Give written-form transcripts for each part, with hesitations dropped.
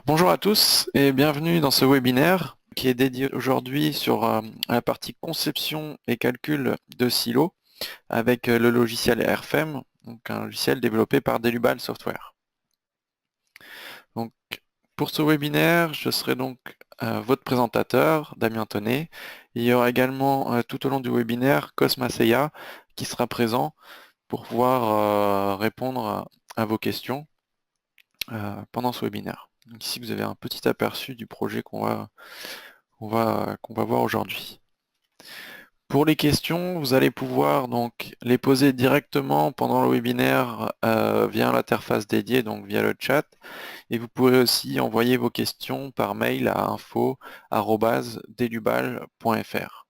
Bonjour à tous et bienvenue dans ce webinaire qui est dédié aujourd'hui sur la partie conception et calcul de silos avec le logiciel Airfem, donc un logiciel développé par Delubal Software. Donc, pour ce webinaire, je serai donc votre présentateur, Damien Tonnet. Il y aura également tout au long du webinaire Cosma Seya qui sera présent pour pouvoir répondre à vos questions pendant ce webinaire. Donc ici, vous avez un petit aperçu du projet qu'on va voir aujourd'hui. Pour les questions, vous allez pouvoir donc les poser directement pendant le webinaire via l'interface dédiée, donc via le chat. Et vous pouvez aussi envoyer vos questions par mail à info@delubal.fr.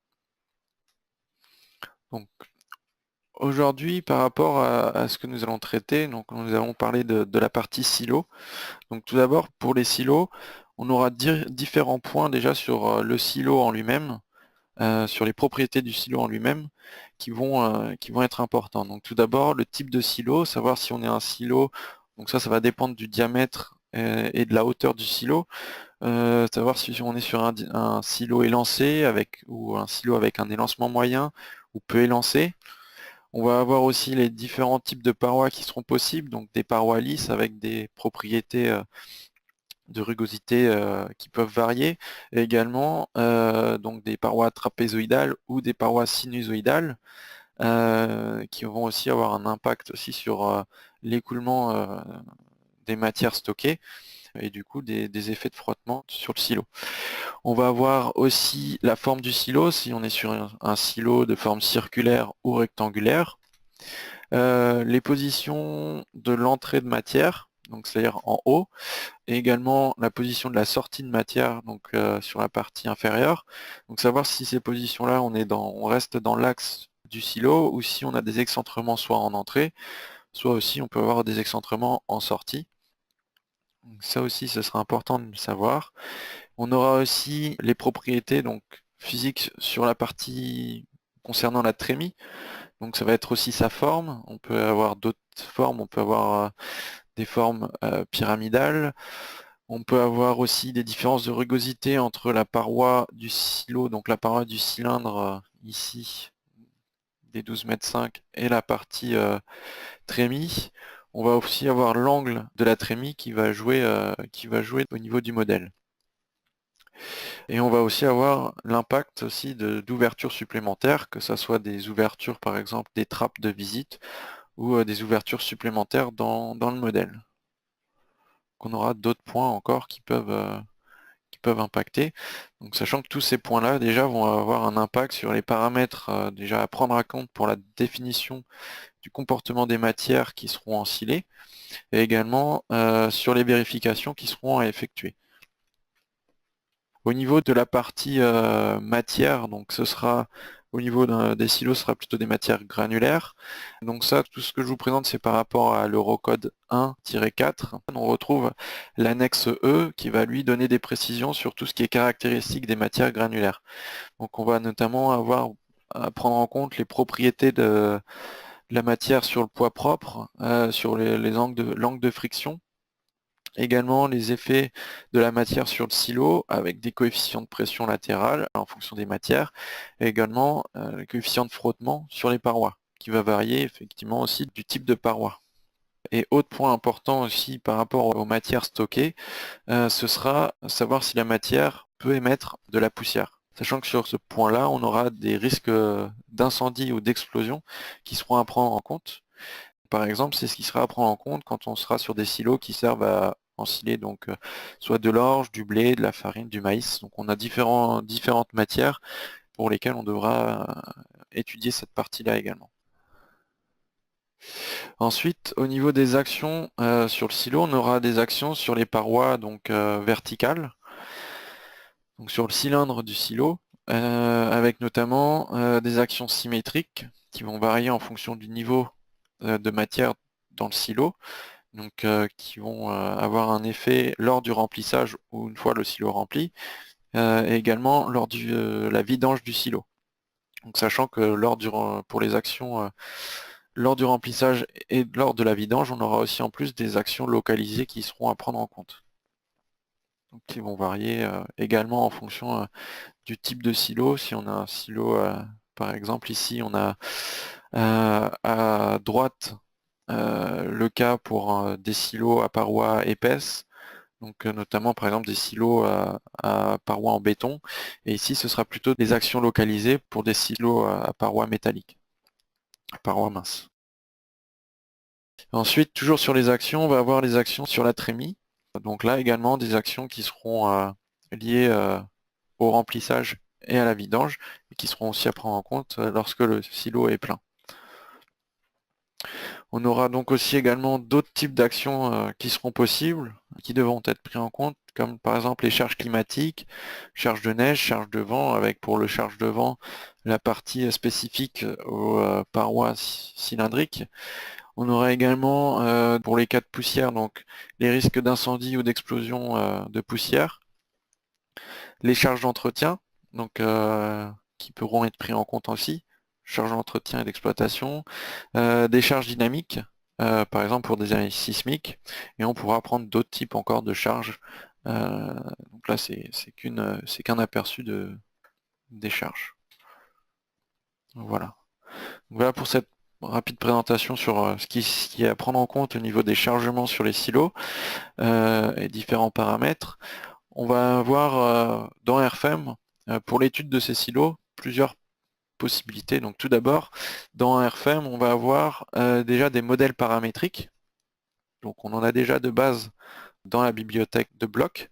Donc aujourd'hui, par rapport à ce que nous allons traiter, donc nous allons parler de la partie silo. Donc tout d'abord, pour les silos, on aura différents points déjà sur le silo en lui-même, sur les propriétés du silo en lui-même, qui vont être importants. Donc tout d'abord, le type de silo, savoir si on est un silo, donc ça va dépendre du diamètre et de la hauteur du silo. Savoir si on est sur un silo élancé ou un silo avec un élancement moyen ou peu élancé. On va avoir aussi les différents types de parois qui seront possibles, donc des parois lisses avec des propriétés de rugosité qui peuvent varier, et également donc des parois trapézoïdales ou des parois sinusoïdales qui vont aussi avoir un impact aussi sur l'écoulement des matières stockées et du coup des effets de frottement sur le silo. On va avoir aussi la forme du silo, si on est sur un silo de forme circulaire ou rectangulaire. Les positions de l'entrée de matière, donc c'est-à-dire en haut, et également la position de la sortie de matière, donc sur la partie inférieure. Donc savoir si ces positions-là, on reste dans l'axe du silo ou si on a des excentrements soit en entrée, soit aussi on peut avoir des excentrements en sortie. Donc ça aussi, ce sera important de le savoir. On aura aussi les propriétés donc physiques sur la partie concernant la trémie. Donc ça va être aussi sa forme. On peut avoir d'autres formes. On peut avoir des formes pyramidales. On peut avoir aussi des différences de rugosité entre la paroi du silo, donc la paroi du cylindre ici des 12,5 m et la partie trémie. On va aussi avoir l'angle de la trémie qui va jouer au niveau du modèle. Et on va aussi avoir l'impact aussi d'ouvertures supplémentaires, que ce soit des ouvertures par exemple des trappes de visite ou des ouvertures supplémentaires dans le modèle. On aura d'autres points encore qui peuvent impacter. Donc sachant que tous ces points-là déjà vont avoir un impact sur les paramètres déjà à prendre en compte pour la définition du comportement des matières qui seront ensilées et également sur les vérifications qui seront à effectuer. Au niveau de la partie matière, donc ce sera au niveau des silos, ce sera plutôt des matières granulaires. Donc ça, tout ce que je vous présente, c'est par rapport à l'Eurocode 1-4. On retrouve l'annexe E qui va lui donner des précisions sur tout ce qui est caractéristique des matières granulaires. Donc on va notamment avoir à prendre en compte les propriétés de la matière sur le poids propre, sur l'angle de friction, également les effets de la matière sur le silo avec des coefficients de pression latérale en fonction des matières, et également le coefficient de frottement sur les parois, qui va varier effectivement aussi du type de paroi. Et autre point important aussi par rapport aux matières stockées, ce sera savoir si la matière peut émettre de la poussière. Sachant que sur ce point-là, on aura des risques d'incendie ou d'explosion qui seront à prendre en compte. Par exemple, c'est ce qui sera à prendre en compte quand on sera sur des silos qui servent à ensiler donc soit de l'orge, du blé, de la farine, du maïs. Donc on a différentes matières pour lesquelles on devra étudier cette partie-là également. Ensuite, au niveau des actions sur le silo, on aura des actions sur les parois donc verticales, donc sur le cylindre du silo, avec notamment des actions symétriques qui vont varier en fonction du niveau de matière dans le silo, donc qui vont avoir un effet lors du remplissage ou une fois le silo rempli, et également lors de la vidange du silo. Donc sachant que pour les actions lors du remplissage et lors de la vidange, on aura aussi en plus des actions localisées qui seront à prendre en compte. donc qui vont varier également en fonction du type de silo. Si on a un silo, par exemple ici on a à droite le cas pour des silos à parois épaisses, donc notamment par exemple des silos à parois en béton, et ici ce sera plutôt des actions localisées pour des silos à parois métalliques, à parois minces. Ensuite, toujours sur les actions, on va avoir les actions sur la trémie. Donc là également des actions qui seront liées au remplissage et à la vidange, et qui seront aussi à prendre en compte lorsque le silo est plein. On aura donc aussi également d'autres types d'actions qui seront possibles, qui devront être pris en compte, comme par exemple les charges climatiques, charges de neige, charges de vent, avec pour le charge de vent la partie spécifique aux parois cylindriques. On aura également pour les cas de poussière, donc les risques d'incendie ou d'explosion de poussière, les charges d'entretien, donc qui pourront être pris en compte aussi, charges d'entretien et d'exploitation, des charges dynamiques, par exemple pour des analyses sismiques, et on pourra prendre d'autres types encore de charges. Donc là c'est qu'un aperçu des charges. Voilà. Voilà pour cette rapide présentation sur ce qui est à prendre en compte au niveau des chargements sur les silos et différents paramètres. On va avoir dans RFEM, pour l'étude de ces silos, plusieurs possibilités. Donc tout d'abord, dans RFEM, on va avoir déjà des modèles paramétriques. Donc on en a déjà de base dans la bibliothèque de blocs,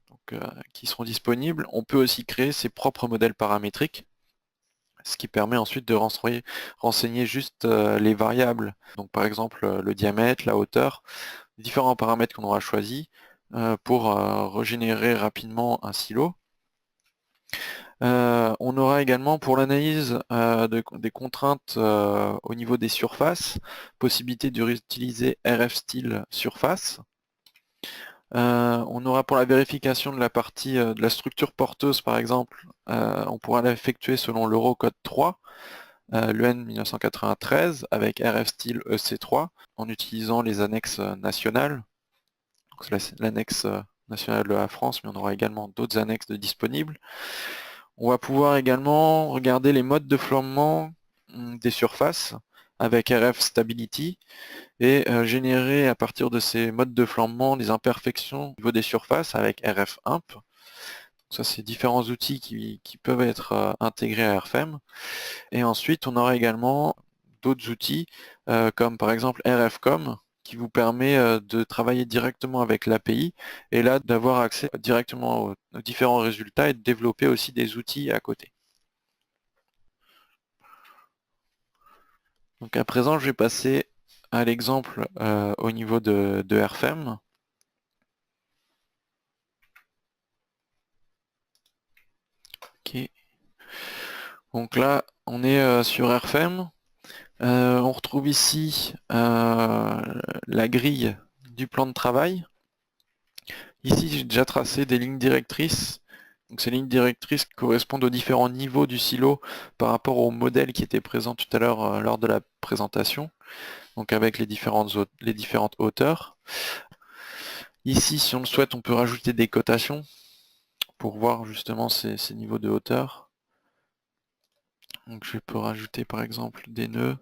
donc, qui seront disponibles. On peut aussi créer ses propres modèles paramétriques, ce qui permet ensuite de renseigner juste les variables. Donc par exemple le diamètre, la hauteur, différents paramètres qu'on aura choisis pour régénérer rapidement un silo. On aura également pour l'analyse des contraintes au niveau des surfaces, possibilité de réutiliser RF style surface. On aura pour la vérification de la partie de la structure porteuse par exemple, on pourra l'effectuer selon l'Eurocode 3, l'EN 1993 avec RF style EC3 en utilisant les annexes nationales. C'est l'annexe nationale de la France, mais on aura également d'autres annexes disponibles. On va pouvoir également regarder les modes de flambement des surfaces avec RF Stability et générer à partir de ces modes de flambement des imperfections au niveau des surfaces avec RF Imp. Ça, c'est différents outils qui peuvent être intégrés à RFEM. Et ensuite, on aura également d'autres outils comme par exemple RFCOM qui vous permet de travailler directement avec l'API et là d'avoir accès directement aux différents résultats et de développer aussi des outils à côté. Donc à présent, je vais passer à l'exemple au niveau de RFEM. Ok. Donc là, on est sur RFEM. On retrouve ici la grille du plan de travail. Ici, j'ai déjà tracé des lignes directrices. Donc ces lignes directrices correspondent aux différents niveaux du silo par rapport au modèle qui était présent tout à l'heure lors de la présentation, donc avec les différentes hauteurs. Ici, si on le souhaite, on peut rajouter des cotations pour voir justement ces niveaux de hauteur. Donc je peux rajouter par exemple des nœuds.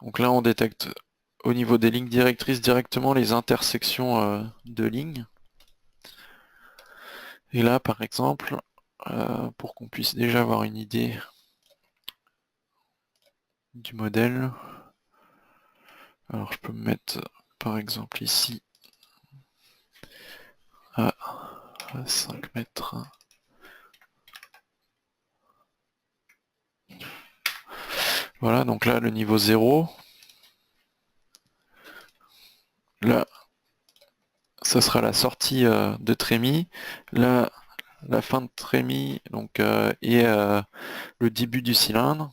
Donc là, on détecte au niveau des lignes directrices directement les intersections de lignes. Et là, par exemple, pour qu'on puisse déjà avoir une idée du modèle, alors je peux me mettre par exemple ici à 5 mètres. Voilà, donc là le niveau 0. Là, ça sera la sortie de trémie. Là, la fin de trémie donc, et le début du cylindre.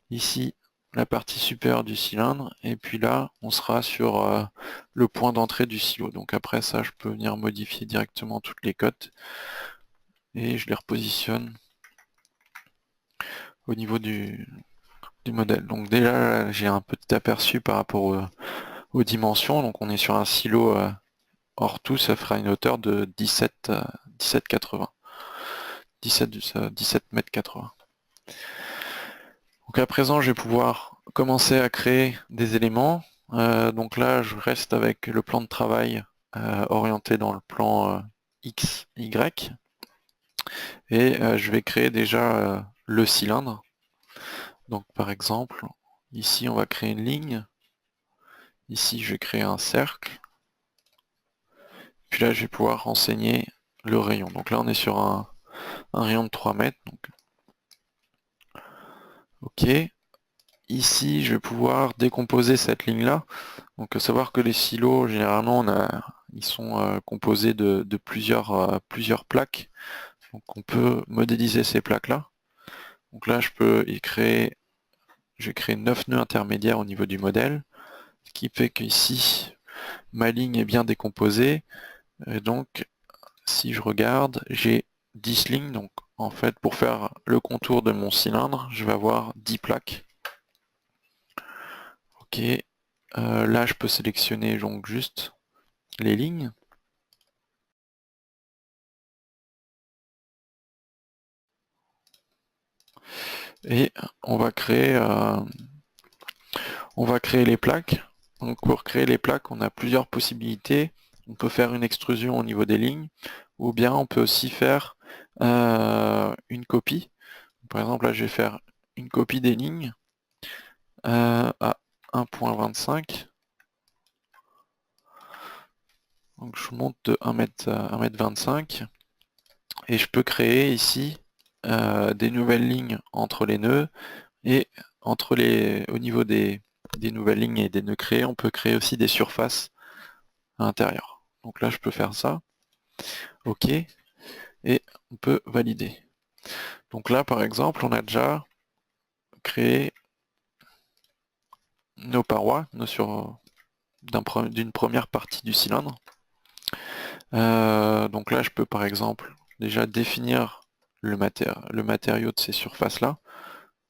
Ici, la partie supérieure du cylindre. Et puis là, on sera sur le point d'entrée du silo. Donc après ça, je peux venir modifier directement toutes les cotes. Et je les repositionne au niveau du modèle. Donc déjà, j'ai un petit aperçu par rapport aux dimensions. Donc on est sur un silo hors tout, ça fera une hauteur de 17,80. 17 mètres 80. Donc à présent, je vais pouvoir commencer à créer des éléments. Donc là, je reste avec le plan de travail orienté dans le plan X, Y. Et je vais créer déjà le cylindre. Donc par exemple, ici on va créer une ligne. Ici je vais créer un cercle. Puis là je vais pouvoir renseigner le rayon. Donc là on est sur un rayon de 3 mètres. Donc, ok. Ici je vais pouvoir décomposer cette ligne là. Donc savoir que les silos généralement ils sont composés de plusieurs plaques. Donc on peut modéliser ces plaques là. Donc là je peux je vais créer 9 nœuds intermédiaires au niveau du modèle. Ce qui fait qu'ici ma ligne est bien décomposée. Et donc si je regarde, j'ai 10 lignes. Donc en fait pour faire le contour de mon cylindre, je vais avoir 10 plaques. Ok. Là je peux sélectionner donc juste les lignes. Et on va créer les plaques. Donc pour créer les plaques, on a plusieurs possibilités. On peut faire une extrusion au niveau des lignes, ou bien on peut aussi faire une copie. Par exemple, là je vais faire une copie des lignes à 1.25. Donc je monte de 1 mètre à 1,25 m et je peux créer ici des nouvelles lignes entre les nœuds et au niveau des nouvelles lignes et des nœuds créés, on peut créer aussi des surfaces à l'intérieur. Donc là je peux faire ça. OK. Et on peut valider. Donc là par exemple on a déjà créé nos parois d'une première partie du cylindre. Donc là je peux par exemple déjà définir le matériau de ces surfaces là.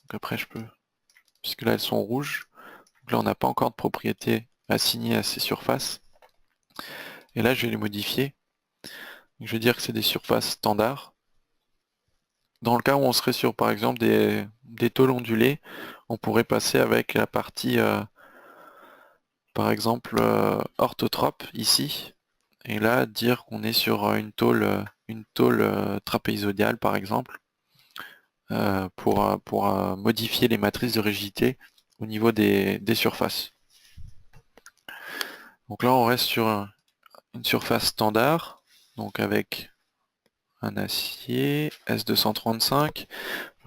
Donc après je peux, puisque là elles sont rouges, donc là on n'a pas encore de propriété assignée à ces surfaces. Et là je vais les modifier. Donc, je vais dire que c'est des surfaces standards. Dans le cas où on serait sur par exemple des tôles ondulées, on pourrait passer avec la partie par exemple orthotrope ici, et là dire qu'on est sur une tôle trapézoïdale par exemple, pour modifier les matrices de rigidité au niveau des surfaces. Donc là on reste sur une surface standard, donc avec un acier S235.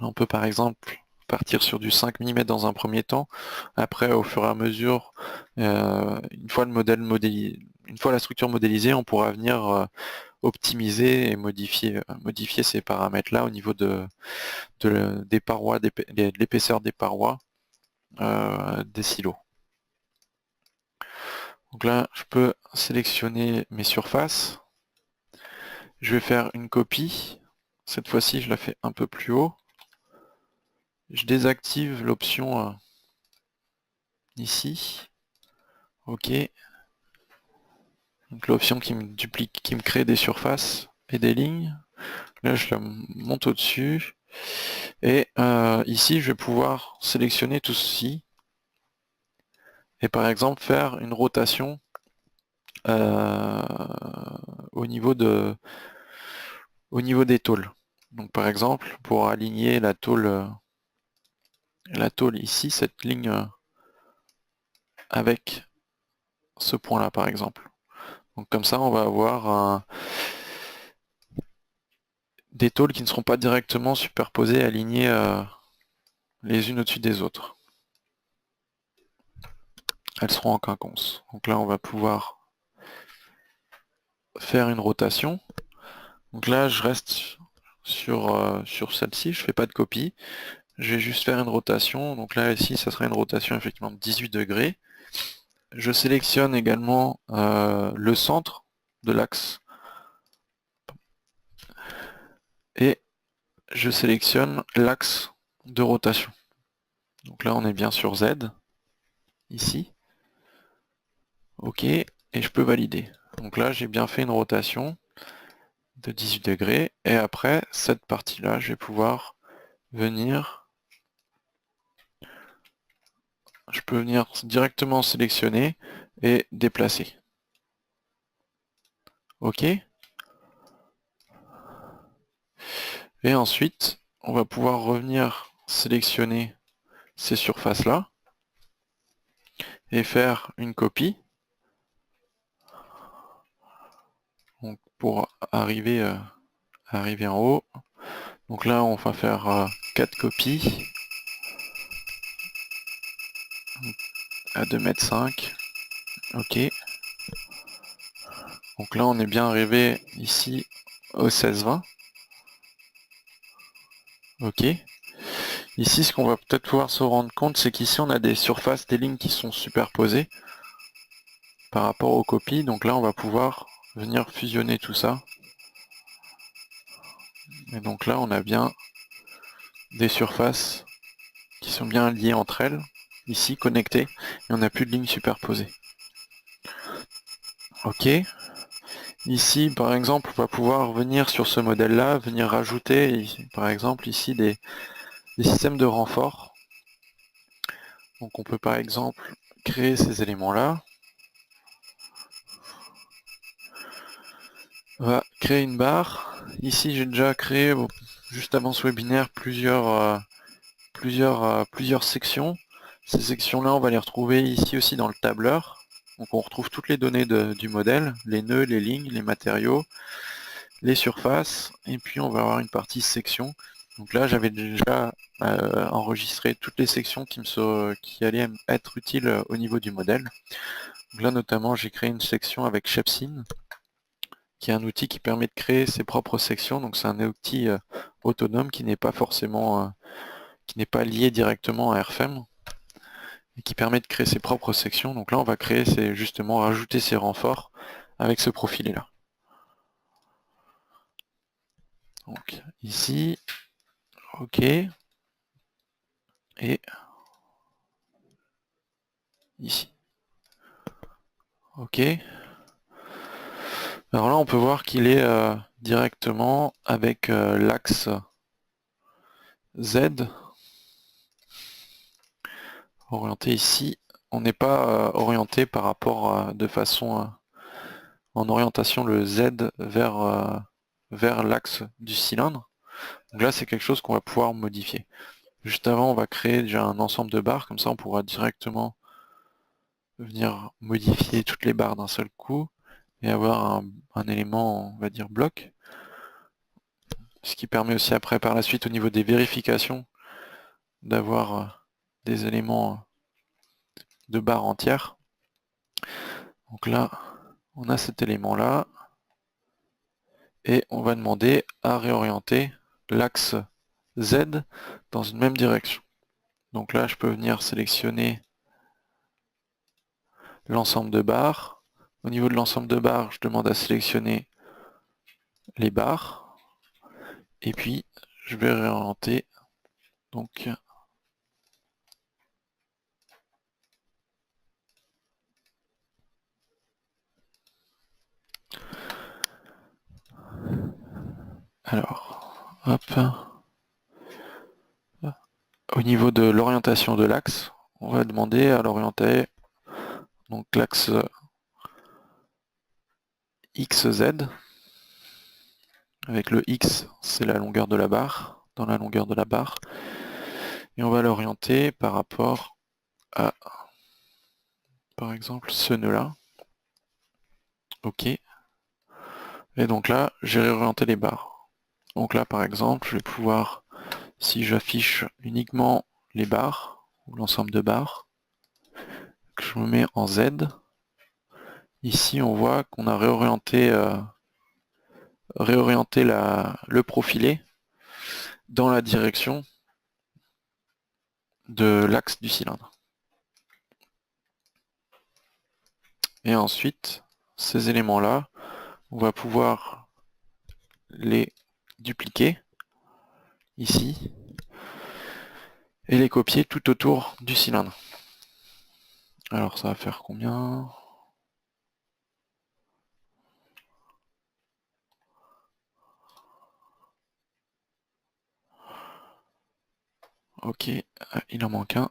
On peut par exemple partir sur du 5 mm dans un premier temps. Après, au fur et à mesure, une fois une fois la structure modélisée, on pourra venir optimiser et modifier ces paramètres-là au niveau des parois, de l'épaisseur des parois des silos. Donc là, je peux sélectionner mes surfaces. Je vais faire une copie. Cette fois-ci, je la fais un peu plus haut. Je désactive l'option ici. OK. Donc l'option qui me duplique, qui me crée des surfaces et des lignes. Là, je la monte au-dessus. Et ici, je vais pouvoir sélectionner tout ceci. Et par exemple, faire une rotation euh, au niveau des tôles. Donc par exemple, pour aligner la tôle ici, cette ligne avec ce point-là par exemple. Donc comme ça, on va avoir des tôles qui ne seront pas directement superposées, alignées les unes au-dessus des autres. Elles seront en quinconce. Donc là, on va pouvoir faire une rotation. Donc là, je reste sur celle-ci, je fais pas de copie. Je vais juste faire une rotation. Donc là, ici, ça sera une rotation effectivement de 18 degrés. Je sélectionne également le centre de l'axe et je sélectionne l'axe de rotation. Donc là, on est bien sur Z, ici. OK, et je peux valider. Donc là, j'ai bien fait une rotation de 18 degrés, et après, cette partie-là, je vais pouvoir venir, je peux venir directement sélectionner et déplacer. OK. Et ensuite, on va pouvoir revenir sélectionner ces surfaces-là et faire une copie. Donc pour arriver, arriver en haut. Donc là, on va faire 4 copies à 2,5 m. OK. Donc là, on est bien arrivé ici au 16-20. OK. Ici, ce qu'on va peut-être pouvoir se rendre compte, c'est qu'ici, on a des surfaces, des lignes qui sont superposées par rapport aux copies. Donc là, on va pouvoir venir fusionner tout ça. Et donc là, on a bien des surfaces qui sont bien liées entre elles, ici, connectées, et on n'a plus de lignes superposées. OK. Ici, par exemple, on va pouvoir venir sur ce modèle-là, venir rajouter, par exemple, ici, des systèmes de renfort. Donc on peut par exemple créer ces éléments-là. On va créer une barre. Ici, j'ai déjà créé, juste avant ce webinaire, plusieurs sections. Ces sections-là, on va les retrouver ici aussi dans le tableur. Donc on retrouve toutes les données du modèle, les nœuds, les lignes, les matériaux, les surfaces, et puis on va avoir une partie section. Donc là, j'avais déjà enregistré toutes les sections qui allaient être utiles au niveau du modèle. Donc là, notamment, j'ai créé une section avec Shepsyn, qui est un outil qui permet de créer ses propres sections. Donc c'est un outil autonome qui n'est pas forcément, qui n'est pas lié directement à RFEM, et qui permet de créer ses propres sections. Donc là, on va créer, c'est justement rajouter ces renforts avec ce profilé-là. Donc ici, OK, et ici. OK. Alors là, on peut voir qu'il est directement avec l'axe Z orienté ici. On n'est pas orienté par rapport de façon en orientation le Z vers l'axe du cylindre. Donc là, c'est quelque chose qu'on va pouvoir modifier. Juste avant, on va créer déjà un ensemble de barres, comme ça on pourra directement venir modifier toutes les barres d'un seul coup et avoir un élément, on va dire, bloc. Ce qui permet aussi après, par la suite, au niveau des vérifications, d'avoir des éléments de barres entières. Donc là, on a cet élément-là, et on va demander à réorienter l'axe Z dans une même direction. Donc là, je peux venir sélectionner l'ensemble de barres. Au niveau de l'ensemble de barres, je demande à sélectionner les barres. Et puis, je vais réorienter. Donc, alors, hop. Au niveau de l'orientation de l'axe, on va demander à l'orienter. Donc l'axe XZ. Avec le X, c'est la longueur de la barre, dans la longueur de la barre. Et on va l'orienter par rapport à, par exemple, ce nœud-là. OK. Et donc là, j'ai réorienté les barres. Donc là, par exemple, je vais pouvoir, si j'affiche uniquement les barres, ou l'ensemble de barres, que je me mets en Z, ici on voit qu'on a réorienté, le profilé dans la direction de l'axe du cylindre. Et ensuite, ces éléments-là, on va pouvoir les dupliquer ici et les copier tout autour du cylindre. Alors ça va faire combien? Ok, il en manque un.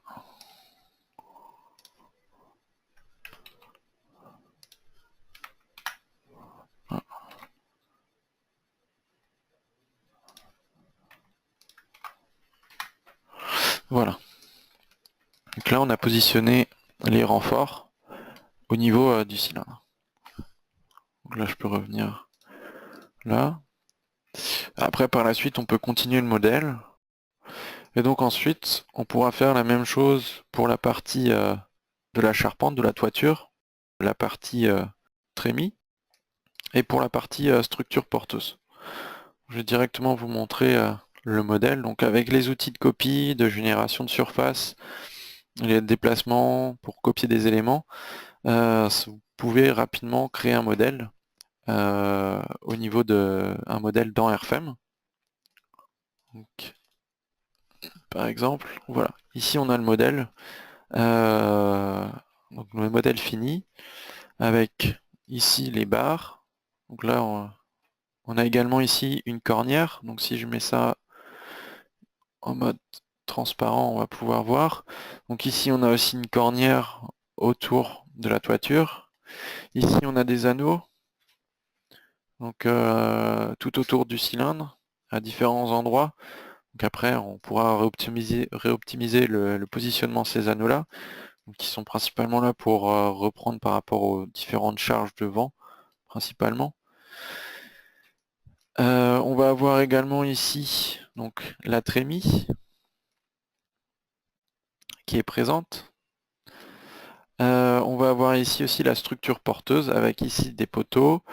Voilà. Donc là, on a positionné les renforts au niveau du cylindre. Donc là, je peux revenir là. Après, par la suite, on peut continuer le modèle. Et donc ensuite, on pourra faire la même chose pour la partie de la charpente, de la toiture, la partie trémie, et pour la partie structure porteuse. Je vais directement vous montrer le modèle. Donc avec les outils de copie, de génération de surface, les déplacements pour copier des éléments, vous pouvez rapidement créer un modèle au niveau de un modèle dans RFM. Donc, par exemple, voilà. Ici on a le modèle. Donc le modèle fini avec ici les barres. Donc là on a également ici une cornière. Donc si je mets ça en mode transparent, on va pouvoir voir. Donc ici on a aussi une cornière autour de la toiture. Ici on a des anneaux, donc tout autour du cylindre, à différents endroits. Donc après on pourra réoptimiser le positionnement de ces anneaux-là, qui sont principalement là pour reprendre par rapport aux différentes charges de vent, principalement. On va avoir également ici donc la trémie qui est présente. On va avoir ici aussi la structure porteuse avec ici des poteaux.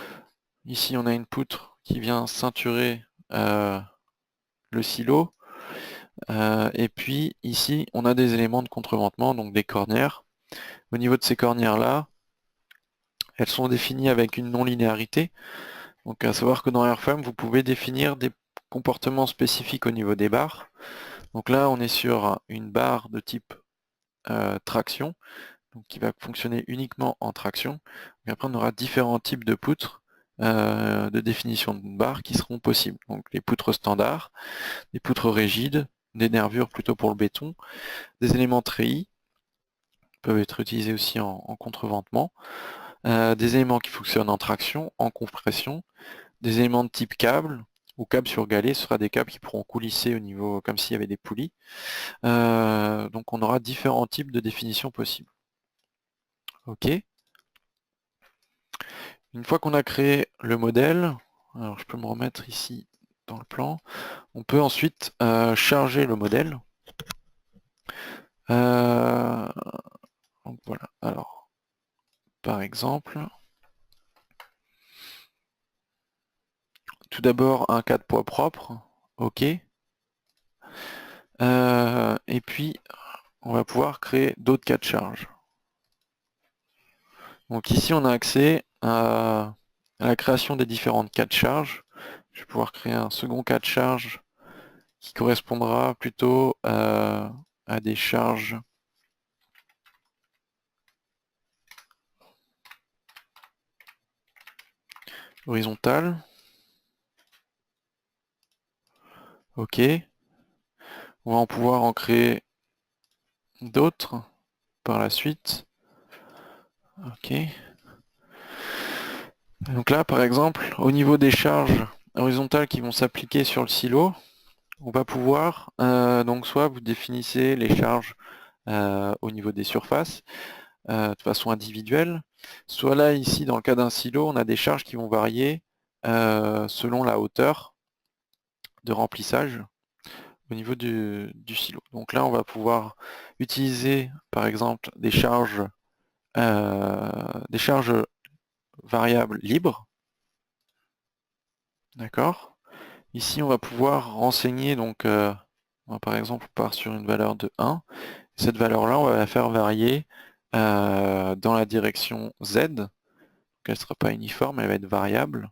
Ici on a une poutre qui vient ceinturer le silo. Et puis ici on a des éléments de contreventement, donc des cornières. Au niveau de ces cornières là, elles sont définies avec une non-linéarité. Donc à savoir que dans Airframe, vous pouvez définir des comportements spécifiques au niveau des barres. Donc là on est sur une barre de type traction, donc qui va fonctionner uniquement en traction. Et après on aura différents types de poutres de définition de barres qui seront possibles. Donc les poutres standards, des poutres rigides, des nervures plutôt pour le béton, des éléments treillis peuvent être utilisés aussi en contreventement, des éléments qui fonctionnent en traction, en compression, des éléments de type câble ou câble sur galet, ce sera des câbles qui pourront coulisser au niveau comme s'il y avait des poulies. Donc on aura différents types de définitions possibles. Ok. Une fois qu'on a créé le modèle, alors je peux me remettre ici dans le plan, on peut ensuite charger le modèle. Euh, donc voilà, alors par exemple, tout d'abord un cas de poids propre, ok. Et puis on va pouvoir créer d'autres cas de charge. Donc ici on a accès à la création des différentes cas de charge. Je vais pouvoir créer un second cas de charge qui correspondra plutôt à des charges horizontales. Ok. On va en pouvoir en créer d'autres par la suite. Ok. Donc là, par exemple, au niveau des charges horizontales qui vont s'appliquer sur le silo, on va pouvoir, donc soit vous définissez les charges au niveau des surfaces de façon individuelle, soit là, ici, dans le cas d'un silo, on a des charges qui vont varier selon la hauteur de remplissage au niveau du silo. Donc là, on va pouvoir utiliser, par exemple, des charges variables libres. D'accord. Ici, on va pouvoir renseigner, donc, par exemple, on part sur une valeur de 1. Cette valeur-là, on va la faire varier dans la direction Z. Donc, elle ne sera pas uniforme, elle va être variable.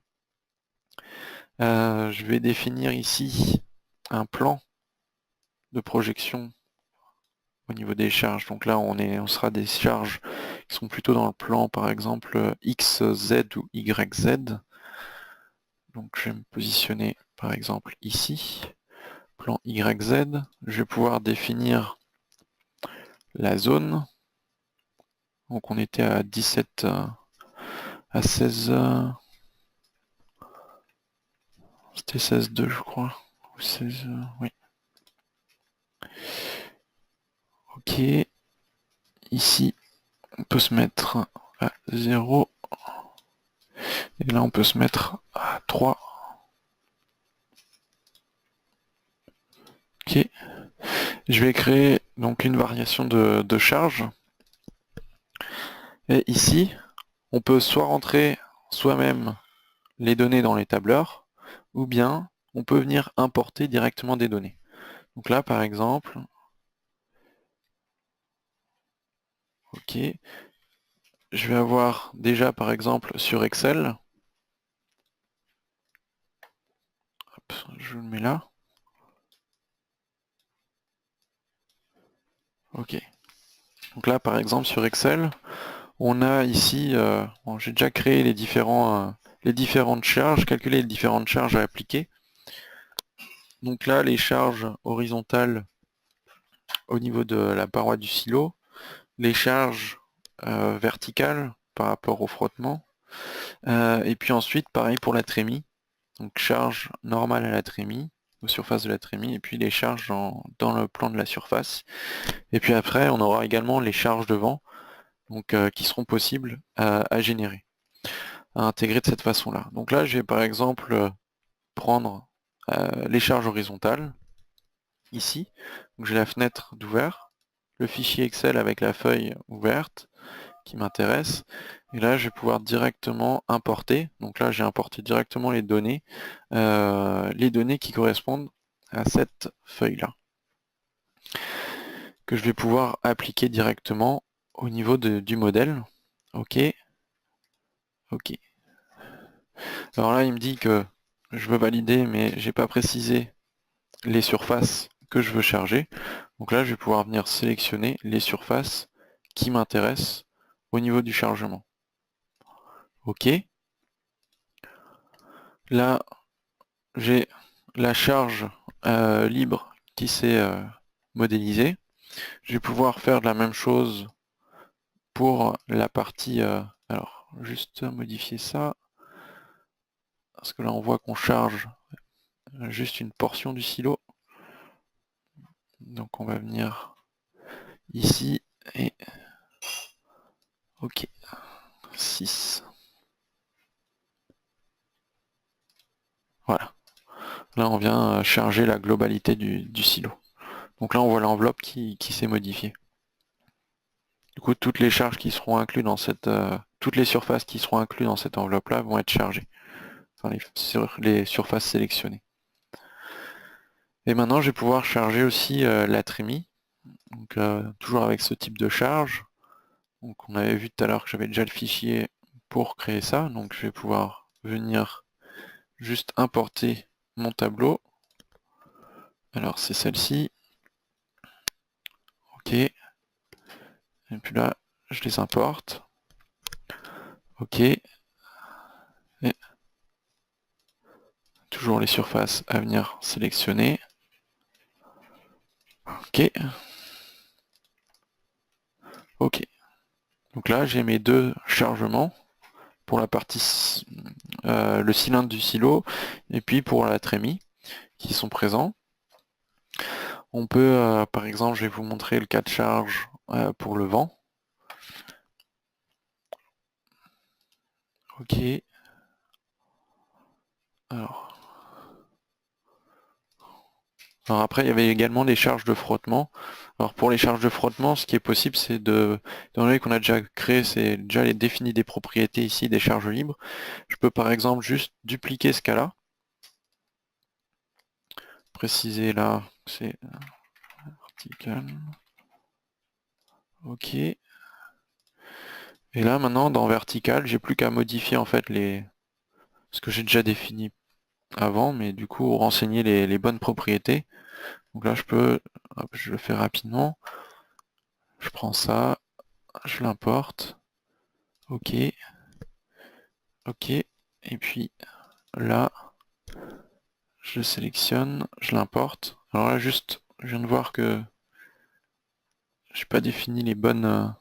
Je vais définir ici un plan de projection au niveau des charges. Donc là, on sera des charges qui sont plutôt dans le plan, par exemple, X, Z ou YZ. Donc je vais me positionner, par exemple, ici. plan YZ, je vais pouvoir définir la zone. Donc on était à 17, à 16, c'était 16,2 je crois. Ou 16, oui. Ok. Ici, on peut se mettre à 0. Et là, on peut se mettre à 3. Ok. Je vais créer donc une variation de charge. Et ici, on peut soit rentrer soi-même les données dans les tableurs, ou bien on peut venir importer directement des données. Donc là, par exemple, ok, je vais avoir déjà, par exemple, sur Excel, hop, je le mets là, ok. Donc là, par exemple, sur Excel, on a ici, bon, j'ai déjà créé les différentes charges, calculé les différentes charges à appliquer. Donc là, les charges horizontales au niveau de la paroi du silo, les charges verticales par rapport au frottement, et puis ensuite, pareil pour la trémie, donc charge normale à la trémie, aux surfaces de la trémie, et puis les charges dans le plan de la surface. Et puis après, on aura également les charges de vent, donc qui seront possibles à générer, à intégrer de cette façon-là. Donc là, je vais par exemple prendre les charges horizontales, ici. Donc j'ai la fenêtre d'ouvert, le fichier Excel avec la feuille ouverte qui m'intéresse. Et là, je vais pouvoir directement importer. Donc là, j'ai importé directement les données qui correspondent à cette feuille-là, que je vais pouvoir appliquer directement au niveau du modèle. Ok, ok. Alors là, il me dit que je veux valider, mais j'ai pas précisé les surfaces que je veux charger. Donc là, je vais pouvoir venir sélectionner les surfaces qui m'intéressent au niveau du chargement. Ok. Là, j'ai la charge libre qui s'est modélisée. Je vais pouvoir faire de la même chose pour la partie... alors, juste modifier ça. Parce que là, on voit qu'on charge juste une portion du silo. Donc on va venir ici et... Ok, 6. Voilà. Là, on vient charger la globalité du silo. Donc là, on voit l'enveloppe qui s'est modifiée. Du coup, toutes les charges qui seront incluses dans cette... toutes les surfaces qui seront incluses dans cette enveloppe-là vont être chargées. Enfin, les surfaces sélectionnées. Et maintenant, je vais pouvoir charger aussi la trémie. Donc, toujours avec ce type de charge. Donc, on avait vu tout à l'heure que j'avais déjà le fichier pour créer ça. Donc, je vais pouvoir venir juste importer mon tableau. Alors, c'est celle-ci. Ok. Et puis là, je les importe. Ok. Et toujours les surfaces à venir sélectionner. Ok. Ok. Donc là, j'ai mes deux chargements pour la partie le cylindre du silo et puis pour la trémie qui sont présents. On peut, par exemple, je vais vous montrer le cas de charge pour le vent. Ok. Alors. Alors après, il y avait également des charges de frottement. Alors pour les charges de frottement, ce qui est possible, c'est étant donné qu'on a déjà créé, c'est déjà les défini des propriétés ici des charges libres. Je peux par exemple juste dupliquer ce cas-là. Préciser là, c'est vertical. Ok. Et là maintenant dans vertical, j'ai plus qu'à modifier en fait ce que j'ai déjà défini avant, mais du coup renseigner les bonnes propriétés. Donc là je peux, hop, je le fais rapidement. Je prends ça, je l'importe. Ok. Ok. Et puis là, je le sélectionne, je l'importe. Alors là, juste, je viens de voir que j'ai pas défini les bonnes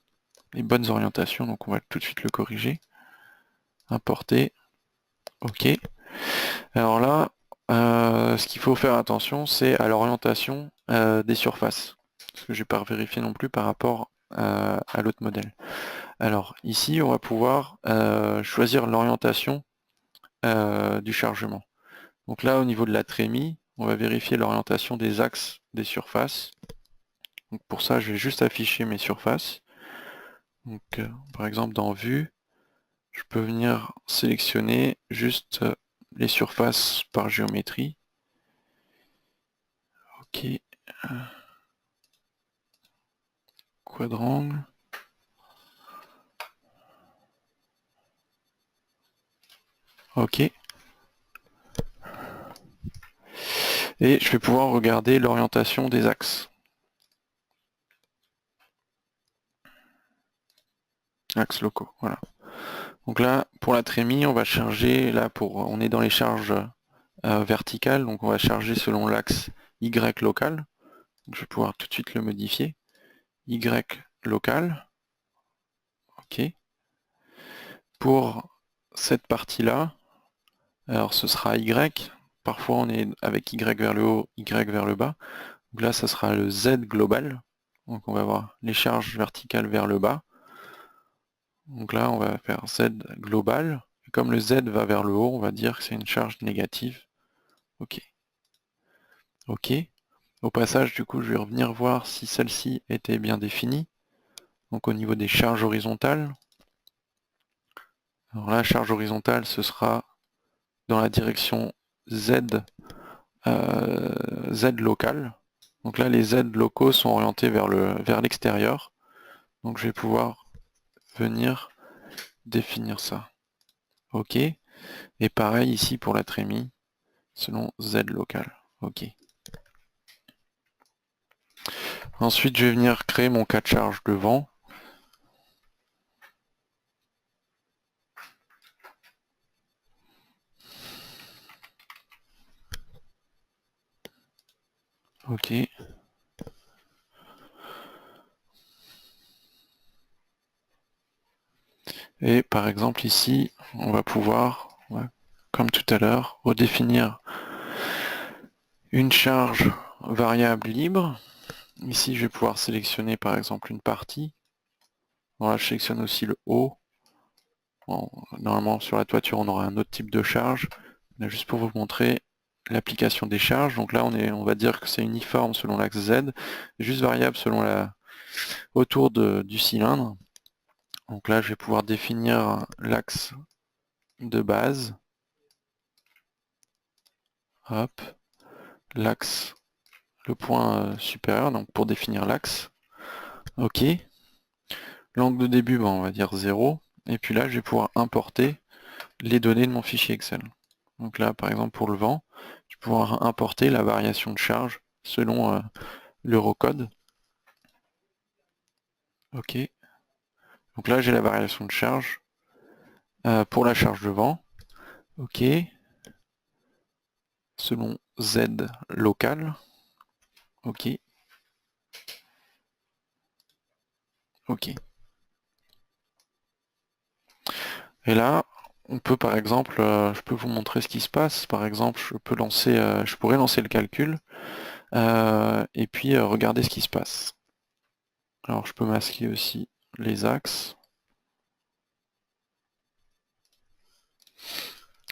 orientations, donc on va tout de suite le corriger. Importer. OK. Alors là, ce qu'il faut faire attention, c'est à l'orientation des surfaces. Parce que je vais pas vérifier non plus par rapport à l'autre modèle. Alors ici, on va pouvoir choisir l'orientation du chargement. Donc là, au niveau de la trémie, on va vérifier l'orientation des axes des surfaces. Donc pour ça, je vais juste afficher mes surfaces. Donc par exemple, dans Vue, je peux venir sélectionner juste les surfaces par géométrie. OK. Quadrangle. OK. Et je vais pouvoir regarder l'orientation des axes. Axes locaux, voilà. Donc là, pour la trémie, on va charger, là, on est dans les charges verticales, donc on va charger selon l'axe Y local. Donc je vais pouvoir tout de suite le modifier. Y local. OK. Pour cette partie-là, alors ce sera Y. Parfois on est avec Y vers le haut, Y vers le bas. Donc là, ça sera le Z global. Donc on va voir les charges verticales vers le bas. Donc là, on va faire Z global. Et comme le Z va vers le haut, on va dire que c'est une charge négative. OK. OK. Au passage, du coup, je vais revenir voir si celle-ci était bien définie. Donc au niveau des charges horizontales. Alors là, charge horizontale, ce sera dans la direction Z, Z local. Donc là, les Z locaux sont orientés vers l'extérieur. Donc je vais pouvoir venir définir ça. OK. Et pareil ici pour la trémie, selon Z local. OK. Ensuite, je vais venir créer mon cas de charge devant. OK. Et par exemple ici, on va pouvoir, comme tout à l'heure, redéfinir une charge variable libre. Ici, je vais pouvoir sélectionner par exemple une partie. Voilà, je sélectionne aussi le haut. Bon, normalement, sur la toiture, on aura un autre type de charge. Là, juste pour vous montrer l'application des charges. Donc là, on va dire que c'est uniforme selon l'axe Z, juste variable selon autour du cylindre. Donc là, je vais pouvoir définir l'axe de base. Hop. L'axe, le point supérieur, donc pour définir l'axe. OK. L'angle de début, on va dire 0. Et puis là, je vais pouvoir importer les données de mon fichier Excel. Donc là, par exemple, pour le vent, je vais pouvoir importer la variation de charge selon l'eurocode. OK. Donc là, j'ai la variation de charge pour la charge de vent. OK. Selon Z local. OK. OK. Et là, on peut par exemple, je peux vous montrer ce qui se passe. Par exemple, je pourrais lancer le calcul et puis regarder ce qui se passe. Alors je peux masquer aussi les axes.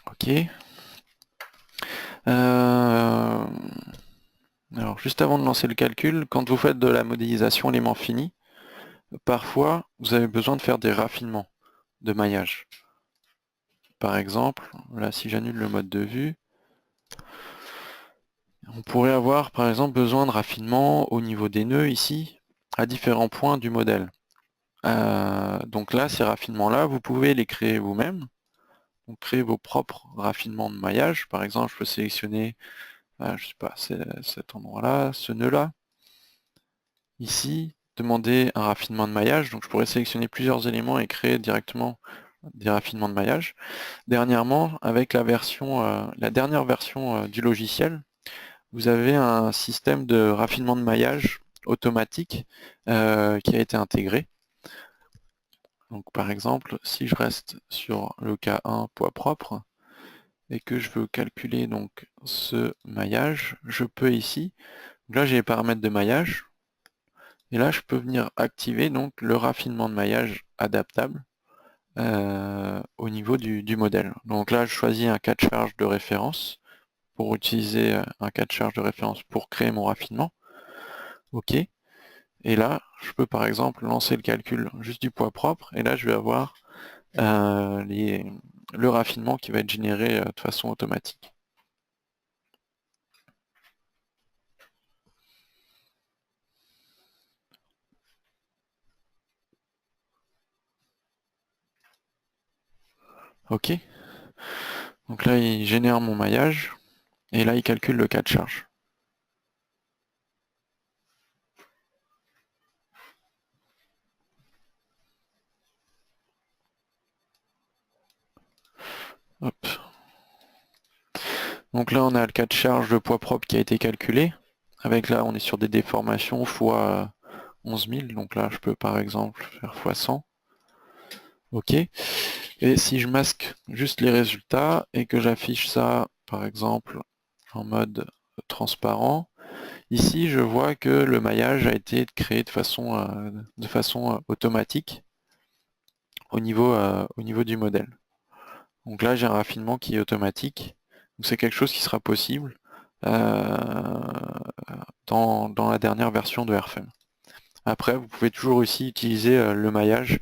OK. Alors juste avant de lancer le calcul, quand vous faites de la modélisation élément fini, parfois vous avez besoin de faire des raffinements de maillage. Par exemple, là si j'annule le mode de vue, on pourrait avoir par exemple besoin de raffinement au niveau des nœuds ici, à différents points du modèle. Donc là, ces raffinements-là, vous pouvez les créer vous-même. Donc créer vos propres raffinements de maillage. Par exemple, je peux sélectionner, je sais pas, cet endroit-là, ce nœud-là. Ici, demander un raffinement de maillage. Donc je pourrais sélectionner plusieurs éléments et créer directement des raffinements de maillage. Dernièrement, avec la dernière version du logiciel, vous avez un système de raffinement de maillage automatique qui a été intégré. Donc par exemple, si je reste sur le cas 1 poids propre et que je veux calculer donc ce maillage, je peux ici, là j'ai les paramètres de maillage, et là je peux venir activer donc le raffinement de maillage adaptable au niveau du modèle. Donc là je choisis un cas de charge de référence pour utiliser un cas de charge de référence pour créer mon raffinement. OK. Et là, je peux par exemple lancer le calcul juste du poids propre, et là je vais avoir le raffinement qui va être généré de façon automatique. OK. Donc là, il génère mon maillage, et là, il calcule le cas de charge. Hop. Donc là, on a le cas de charge de poids propre qui a été calculé. Avec là, on est sur des déformations fois 11 000. Donc là, je peux par exemple faire fois 100. OK. Et si je masque juste les résultats et que j'affiche ça, par exemple, en mode transparent, ici, je vois que le maillage a été créé de façon automatique au niveau du modèle. Donc là, j'ai un raffinement qui est automatique. Donc c'est quelque chose qui sera possible euh, dans la dernière version de Airframe. Après, vous pouvez toujours aussi utiliser le maillage,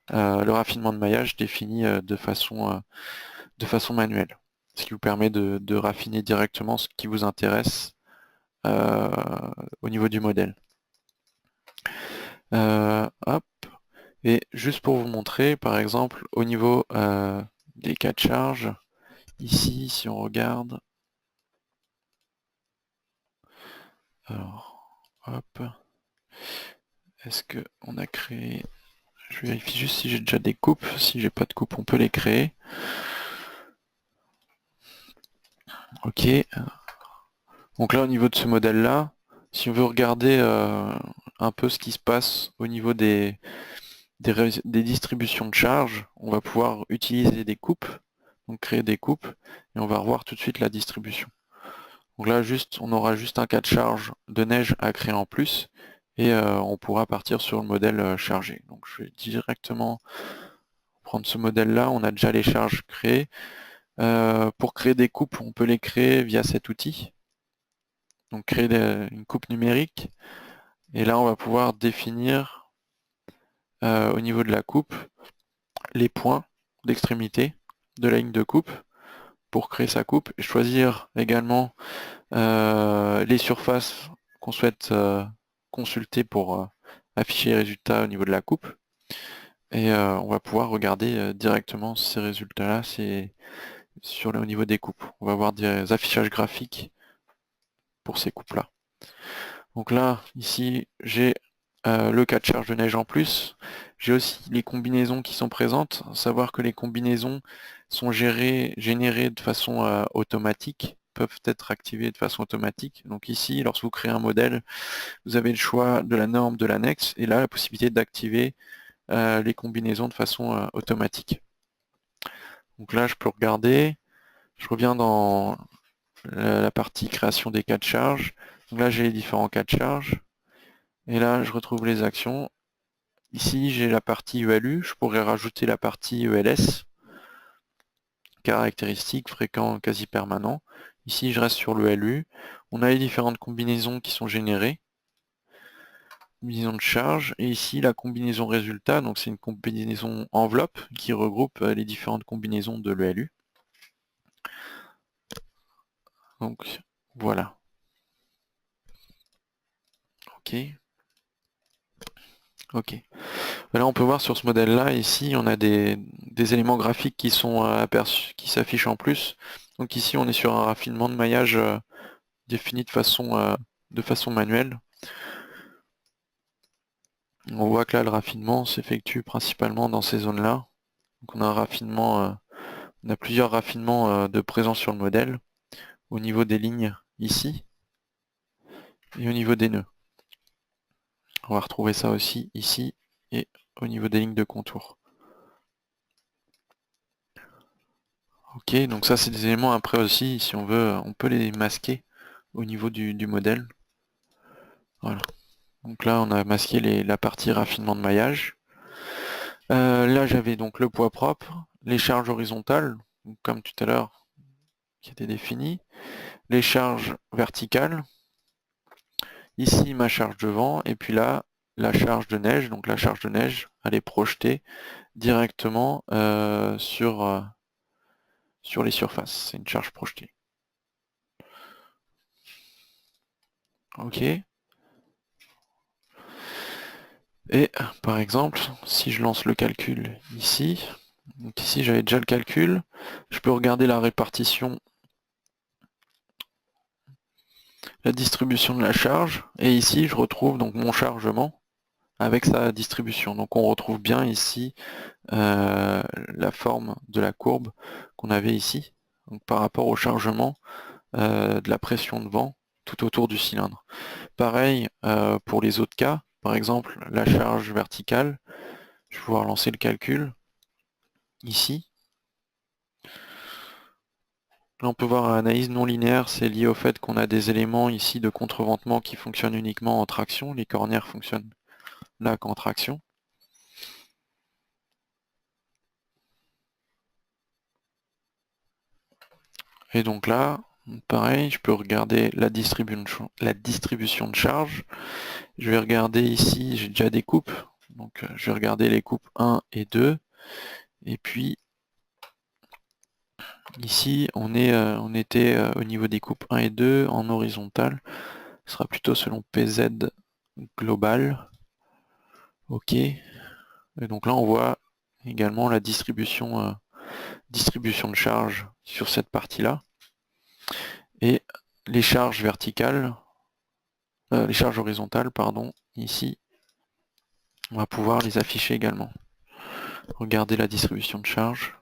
le raffinement de maillage défini de façon manuelle, ce qui vous permet de raffiner directement ce qui vous intéresse euh, au niveau du modèle. Hop. Et juste pour vous montrer, par exemple, au niveau des cas de charge, ici, si on regarde, alors, hop, est-ce qu'on a créé, je vérifie juste si j'ai déjà des coupes, si j'ai pas de coupe, on peut les créer. Ok, donc là, au niveau de ce modèle-là, si on veut regarder un peu ce qui se passe au niveau des distributions de charges, on va pouvoir utiliser des coupes, donc créer des coupes, et on va revoir tout de suite la distribution. Donc là, on aura juste un cas de charge de neige à créer en plus, et on pourra partir sur le modèle chargé. Donc je vais directement prendre ce modèle-là, on a déjà les charges créées. Pour créer des coupes, on peut les créer via cet outil. Donc créer une coupe numérique, et là on va pouvoir définir au niveau de la coupe les points d'extrémité de la ligne de coupe pour créer sa coupe, et choisir également les surfaces qu'on souhaite consulter pour afficher les résultats au niveau de la coupe. Et on va pouvoir regarder directement ces résultats-là, c'est au niveau des coupes. On va avoir des affichages graphiques pour ces coupes-là. Donc là, ici, j'ai le cas de charge de neige en plus. J'ai aussi les combinaisons qui sont présentes. Savoir que les combinaisons sont générées de façon automatique, peuvent être activées de façon automatique. Donc ici, lorsque vous créez un modèle, vous avez le choix de la norme, de l'annexe, et là, la possibilité d'activer les combinaisons de façon automatique. Donc là, je peux regarder. Je reviens dans la partie création des cas de charge. Donc là, j'ai les différents cas de charge. Et là, je retrouve les actions. Ici, j'ai la partie ELU. Je pourrais rajouter la partie ELS, caractéristiques, fréquents, quasi permanents. Ici, je reste sur le LU. On a les différentes combinaisons qui sont générées. Combinaison de charge. Et ici, la combinaison résultat. Donc, c'est une combinaison enveloppe qui regroupe les différentes combinaisons de l'ELU. Donc, voilà. OK. OK. Là, on peut voir sur ce modèle-là, ici, on a des éléments graphiques qui sont aperçus, qui s'affichent en plus. Donc ici, on est sur un raffinement de maillage défini de façon manuelle. On voit que là, le raffinement s'effectue principalement dans ces zones-là. Donc on a un raffinement, on a plusieurs raffinements de présence sur le modèle. Au niveau des lignes, ici, et au niveau des nœuds. On va retrouver ça aussi ici et au niveau des lignes de contour. Ok, donc ça c'est des éléments après aussi, si on veut, on peut les masquer au niveau du modèle. Voilà. Donc là on a masqué la partie raffinement de maillage. Là j'avais donc le poids propre, les charges horizontales, comme tout à l'heure qui étaient définies, les charges verticales, ici ma charge de vent, et puis là la charge de neige, donc la charge de neige elle est projetée directement sur les surfaces, c'est une charge projetée. Ok. Et par exemple, si je lance le calcul ici, donc ici j'avais déjà le calcul, je peux regarder la répartition, la distribution de la charge, et ici je retrouve donc mon chargement avec sa distribution. Donc on retrouve bien ici la forme de la courbe qu'on avait ici, donc par rapport au chargement de la pression de vent tout autour du cylindre. Pareil pour les autres cas, par exemple la charge verticale, je vais pouvoir lancer le calcul ici. Là, on peut voir l'analyse non linéaire, c'est lié au fait qu'on a des éléments ici de contreventement qui fonctionnent uniquement en traction. Les cornières fonctionnent là qu'en traction. Et donc là, pareil, je peux regarder la distribution de charge. Je vais regarder ici, j'ai déjà des coupes. Donc je vais regarder les coupes 1 et 2. Et puis ici, on était au niveau des coupes 1 et 2 en horizontal. Ce sera plutôt selon PZ global. OK. Et donc là, on voit également la distribution de charge sur cette partie-là. Et les charges verticales, les charges horizontales, pardon, ici, on va pouvoir les afficher également. Regardez la distribution de charge.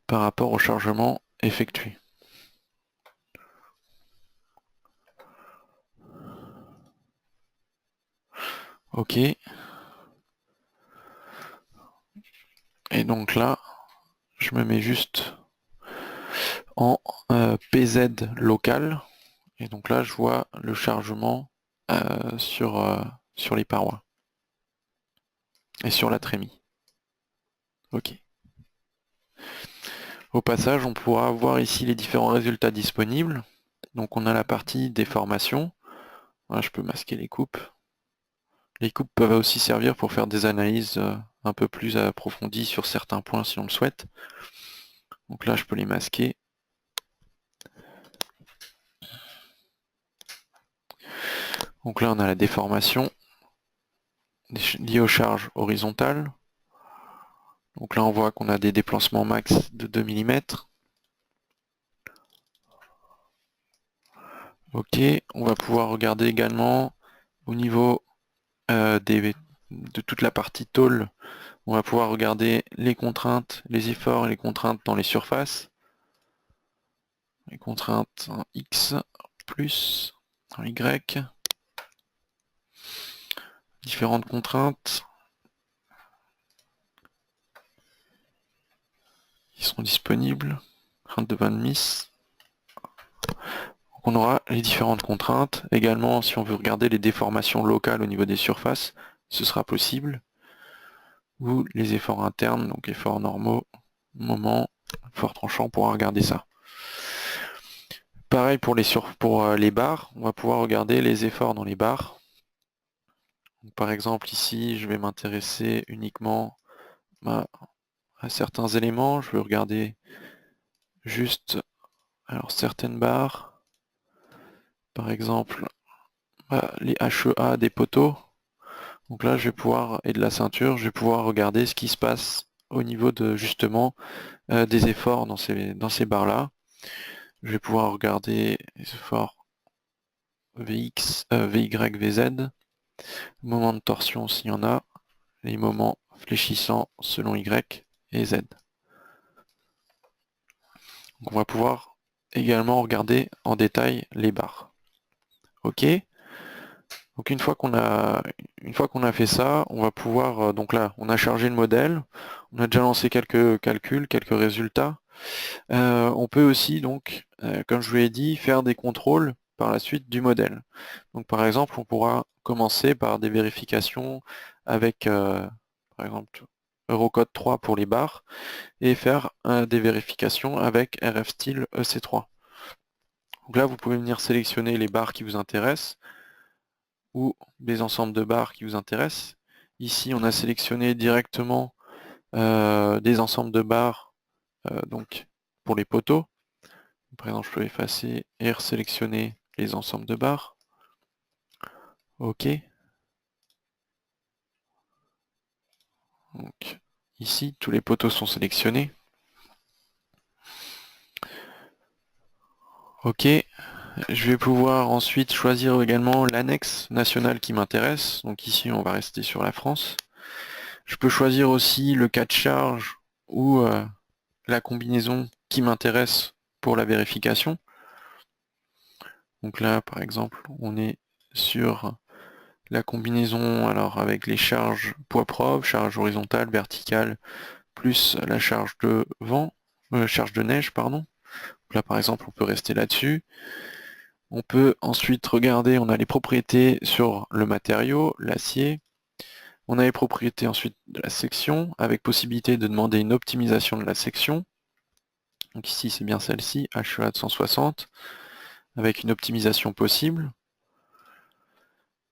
Par rapport au chargement effectué. OK. Et donc là, je me mets juste en PZ local. Et donc là, je vois le chargement sur les parois. Et sur la trémie. OK. Au passage, on pourra voir ici les différents résultats disponibles. Donc on a la partie déformation. Voilà, je peux masquer les coupes. Les coupes peuvent aussi servir pour faire des analyses un peu plus approfondies sur certains points si on le souhaite. Donc là, je peux les masquer. Donc là, on a la déformation liée aux charges horizontales. Donc là, on voit qu'on a des déplacements max de 2 mm. Ok, on va pouvoir regarder également au niveau de toute la partie tôle, on va pouvoir regarder les contraintes, les efforts et les contraintes dans les surfaces. Les contraintes en X plus en Y. Différentes contraintes qui seront disponibles. Contrainte de Van Miss. Donc on aura les différentes contraintes. Également, si on veut regarder les déformations locales au niveau des surfaces, ce sera possible. Ou les efforts internes, donc efforts normaux, moment, fort tranchant, on pourra regarder ça. Pareil pour les barres, on va pouvoir regarder les efforts dans les barres. Donc, par exemple ici, je vais m'intéresser uniquement à certains éléments. Je vais regarder juste certaines barres. Par exemple, les HEA des poteaux. Donc là, je vais pouvoir, et de la ceinture, je vais pouvoir regarder ce qui se passe au niveau de justement des efforts dans ces barres-là. Je vais pouvoir regarder les efforts VX, VY, VZ, moment de torsion s'il y en a, les moments fléchissants selon Y et Z. Donc on va pouvoir également regarder en détail les barres. OK. Donc une fois qu'on a fait ça, on va pouvoir, donc là, on a chargé le modèle, on a déjà lancé quelques calculs, quelques résultats. On peut aussi donc, comme je vous l'ai dit, faire des contrôles par la suite du modèle. Donc par exemple, on pourra commencer par des vérifications avec, par exemple, Eurocode 3 pour les barres et faire des vérifications avec RFStyle EC3. Donc là, vous pouvez venir sélectionner les barres qui vous intéressent ou des ensembles de barres qui vous intéressent. Ici, on a sélectionné directement des ensembles de barres donc pour les poteaux. Par exemple, je peux effacer et resélectionner les ensembles de barres. OK. Donc ici, tous les poteaux sont sélectionnés. OK. Je vais pouvoir ensuite choisir également l'annexe nationale qui m'intéresse. Donc ici, on va rester sur la France. Je peux choisir aussi le cas de charge ou la combinaison qui m'intéresse pour la vérification. Donc là, par exemple, on est sur la combinaison alors avec les charges poids propre, charge horizontale, verticale, plus la charge de vent, charge de neige, pardon. Donc là, par exemple, on peut rester là-dessus. On peut ensuite regarder, on a les propriétés sur le matériau, l'acier. On a les propriétés ensuite de la section, avec possibilité de demander une optimisation de la section. Donc ici, c'est bien celle-ci, HEA de 160, avec une optimisation possible.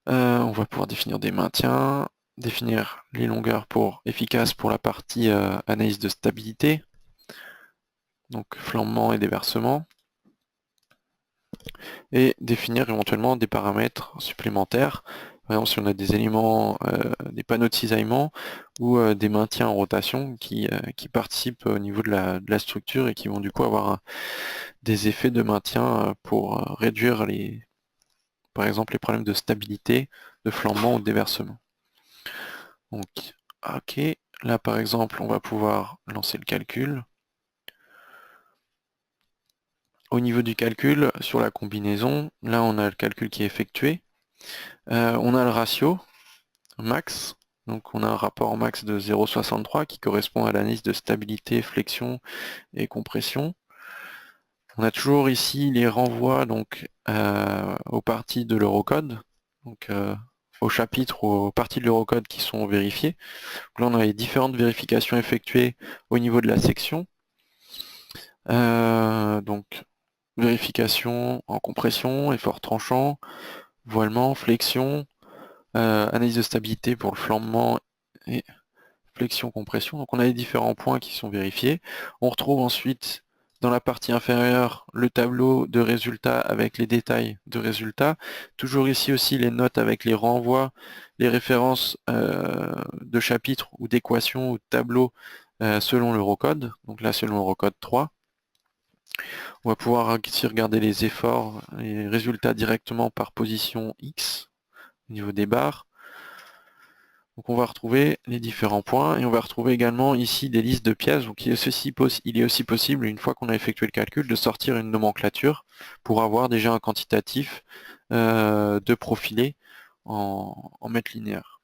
On va pouvoir définir des maintiens, définir les longueurs pour efficaces pour la partie analyse de stabilité, donc flambement et déversement, et définir éventuellement des paramètres supplémentaires. Par exemple, si on a des éléments, des panneaux de cisaillement ou des maintiens en rotation qui participent au niveau de la structure et qui vont du coup avoir des effets de maintien pour réduire par exemple les problèmes de stabilité, de flambement ou de déversement. Donc, ok, là par exemple, on va pouvoir lancer le calcul. Au niveau du calcul, sur la combinaison, là on a le calcul qui est effectué. On a le ratio max, donc on a un rapport max de 0,63 qui correspond à l'analyse de stabilité, flexion et compression. On a toujours ici les renvois donc aux parties de l'Eurocode, donc au chapitre ou aux parties de l'Eurocode qui sont vérifiées. Là on a les différentes vérifications effectuées au niveau de la section. Donc vérification en compression, effort tranchant, voilement, flexion, analyse de stabilité pour le flambement et flexion, compression. Donc on a les différents points qui sont vérifiés. On retrouve ensuite dans la partie inférieure le tableau de résultats avec les détails de résultats. Toujours ici aussi les notes avec les renvois, les références de chapitres ou d'équations ou de tableaux selon l'Eurocode. Donc là selon l'Eurocode 3. On va pouvoir ici regarder les efforts, les résultats directement par position X au niveau des barres. Donc on va retrouver les différents points et on va retrouver également ici des listes de pièces. Donc il est aussi possible, une fois qu'on a effectué le calcul, de sortir une nomenclature pour avoir déjà un quantitatif de profilé en mètres linéaires.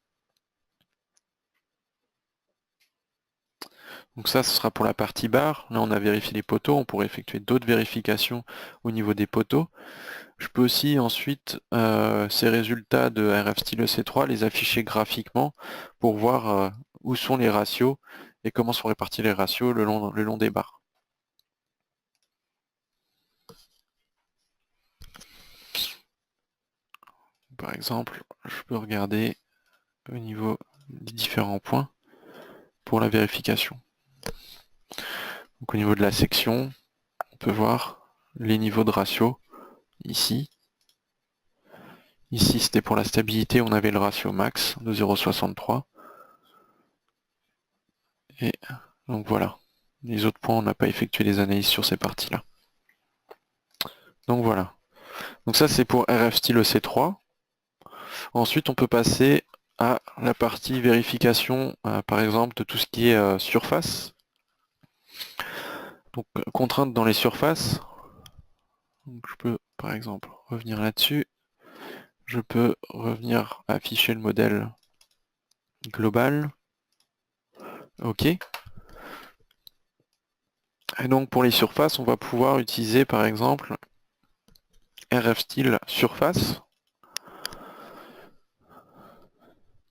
Donc ça, ce sera pour la partie barre. Là, on a vérifié les poteaux. On pourrait effectuer d'autres vérifications au niveau des poteaux. Je peux aussi ensuite, ces résultats de RFStyle EC3, les afficher graphiquement pour voir où sont les ratios et comment sont répartis les ratios le long des barres. Par exemple, je peux regarder au niveau des différents points pour la vérification. Donc au niveau de la section, on peut voir les niveaux de ratio ici. Ici, c'était pour la stabilité, on avait le ratio max de 0,63. Et donc voilà. Les autres points, on n'a pas effectué les analyses sur ces parties-là. Donc voilà. Donc ça, c'est pour RFStyle EC3. Ensuite, on peut passer à la partie vérification, par exemple, de tout ce qui est surface. Donc contrainte dans les surfaces. Donc, je peux par exemple revenir là-dessus. Je peux revenir afficher le modèle global. OK. Et donc pour les surfaces, on va pouvoir utiliser par exemple rfstyle surface.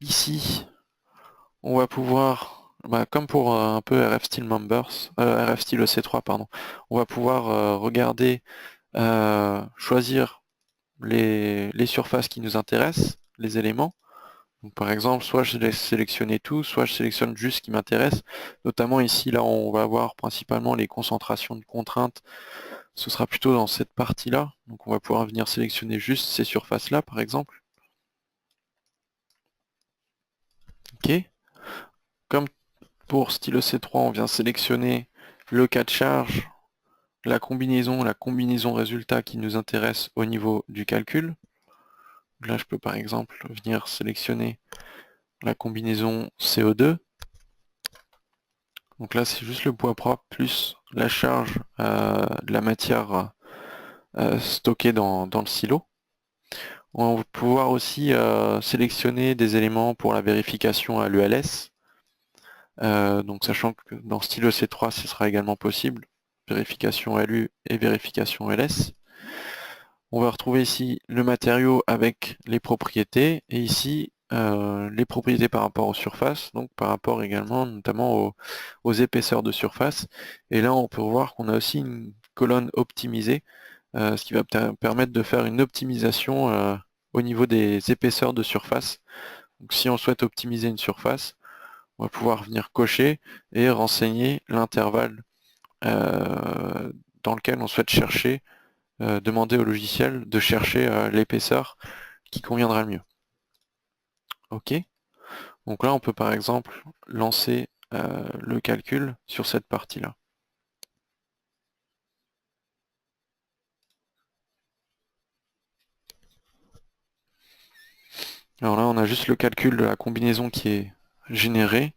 Ici, on va pouvoir, comme pour un peu rfstyle members, rfstyle EC3, pardon, on va pouvoir regarder, choisir les surfaces qui nous intéressent, les éléments. Donc, par exemple, soit je laisse sélectionner tout, soit je sélectionne juste ce qui m'intéresse. Notamment ici, là, on va voir principalement les concentrations de contraintes. Ce sera plutôt dans cette partie-là. Donc on va pouvoir venir sélectionner juste ces surfaces-là, par exemple. OK. Comme pour stylo C3, on vient sélectionner le cas de charge, la combinaison résultat qui nous intéresse au niveau du calcul. Là, je peux par exemple venir sélectionner la combinaison CO2. Donc là, c'est juste le poids propre plus la charge de la matière stockée dans le silo. On va pouvoir aussi sélectionner des éléments pour la vérification à l'ELS. Donc sachant que dans stylo C3, ce sera également possible. Vérification LU et vérification LS. On va retrouver ici le matériau avec les propriétés et ici les propriétés par rapport aux surfaces, donc par rapport également notamment aux épaisseurs de surface. Et là on peut voir qu'on a aussi une colonne optimisée, ce qui va permettre de faire une optimisation au niveau des épaisseurs de surface. Donc si on souhaite optimiser une surface, on va pouvoir venir cocher et renseigner l'intervalle dans lequel on souhaite chercher, demander au logiciel de chercher l'épaisseur qui conviendra le mieux. OK. Donc là, on peut par exemple lancer le calcul sur cette partie-là. Alors là, on a juste le calcul de la combinaison qui est générée.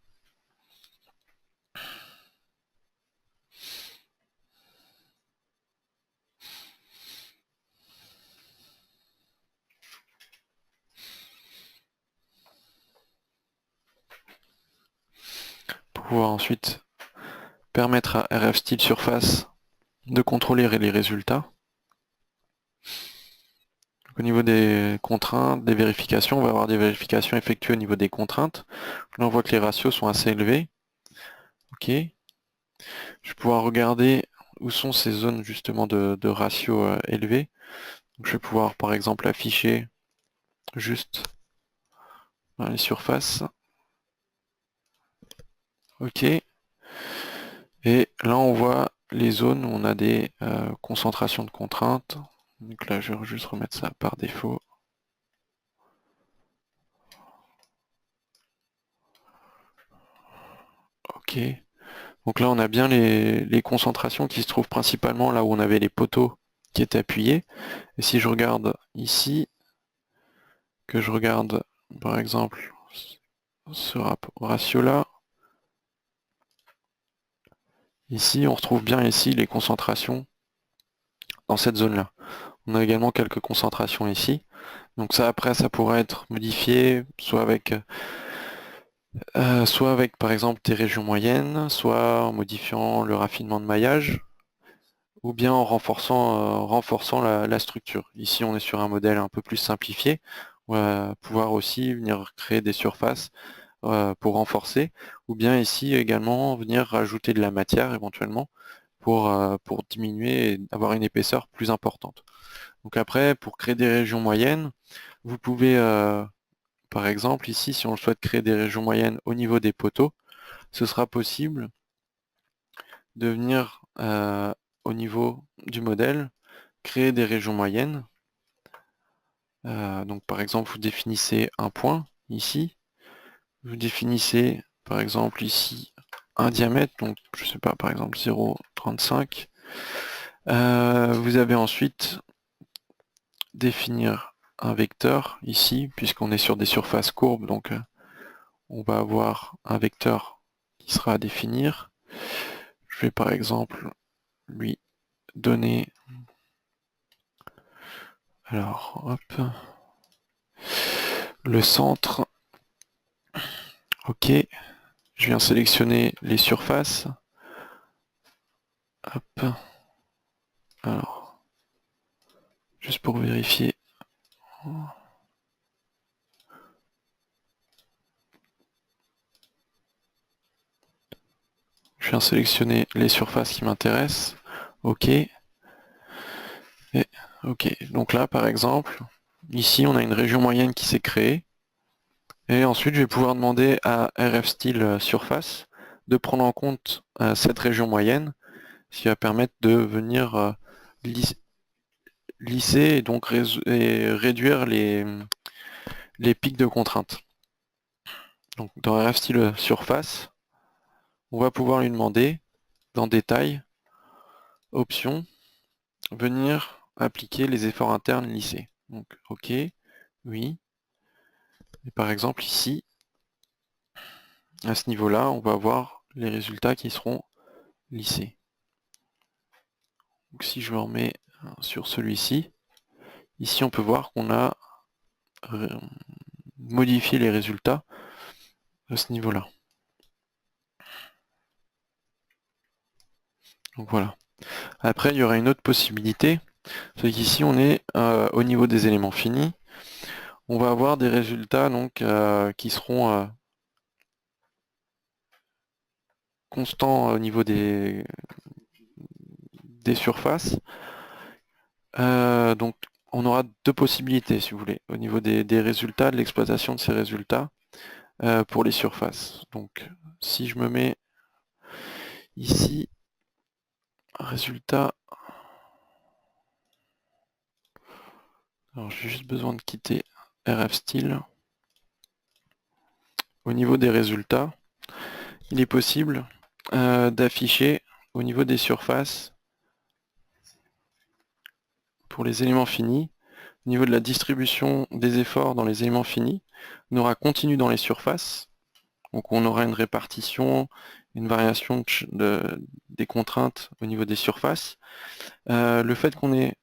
Pour pouvoir ensuite permettre à rfstyle surface de contrôler les résultats. Au niveau des contraintes, des vérifications, on va avoir des vérifications effectuées au niveau des contraintes. Là, on voit que les ratios sont assez élevés. OK. Je vais pouvoir regarder où sont ces zones justement de ratio élevés. Donc, je vais pouvoir par exemple afficher juste les surfaces. OK. Et là, on voit les zones où on a des concentrations de contraintes. Donc là, je vais juste remettre ça par défaut. OK. Donc là, on a bien les concentrations qui se trouvent principalement là où on avait les poteaux qui étaient appuyés. Et si je regarde ici, que je regarde par exemple ce ratio-là, ici, on retrouve bien ici les concentrations dans cette zone-là. On a également quelques concentrations ici. Donc ça, après, ça pourrait être modifié, soit avec par exemple des régions moyennes, soit en modifiant le raffinement de maillage, ou bien en renforçant la structure. Ici, on est sur un modèle un peu plus simplifié. On va pouvoir aussi venir créer des surfaces pour renforcer, ou bien ici également venir rajouter de la matière éventuellement pour diminuer et avoir une épaisseur plus importante. Donc après, pour créer des régions moyennes, vous pouvez, par exemple, ici, si on souhaite créer des régions moyennes au niveau des poteaux, ce sera possible de venir au niveau du modèle, créer des régions moyennes. Donc par exemple, vous définissez un point ici, vous définissez par exemple ici un diamètre, donc je sais pas, par exemple 0,35. Vous avez ensuite définir un vecteur ici, puisqu'on est sur des surfaces courbes, donc on va avoir un vecteur qui sera à définir. Je vais par exemple lui donner, alors hop, le centre. Ok, je viens sélectionner les surfaces. Hop, alors, juste pour vérifier. Je viens sélectionner les surfaces qui m'intéressent. Ok. Et ok. Donc là, par exemple, ici, on a une région moyenne qui s'est créée. Et ensuite, je vais pouvoir demander à RF Surface de prendre en compte cette région moyenne, ce qui va permettre de venir lisser et donc réduire les pics de contraintes. Donc dans RF Surface, on va pouvoir lui demander, dans Détail, Options, venir appliquer les efforts internes lissés. Donc OK, oui. Et par exemple ici, à ce niveau-là, on va avoir les résultats qui seront lissés. Donc si je me remets sur celui-ci, ici on peut voir qu'on a modifié les résultats à ce niveau-là. Donc voilà. Après, il y aura une autre possibilité, c'est qu'ici on est au niveau des éléments finis. On va avoir des résultats donc qui seront constants au niveau des surfaces. Donc on aura deux possibilités si vous voulez au niveau des résultats, de l'exploitation de ces résultats pour les surfaces. Donc si je me mets ici, résultat, alors j'ai juste besoin de quitter RF Style. Au niveau des résultats, il est possible d'afficher au niveau des surfaces pour les éléments finis. Au niveau de la distribution des efforts dans les éléments finis, on aura continu dans les surfaces. Donc on aura une répartition, une variation des contraintes au niveau des surfaces. Le fait qu'on ait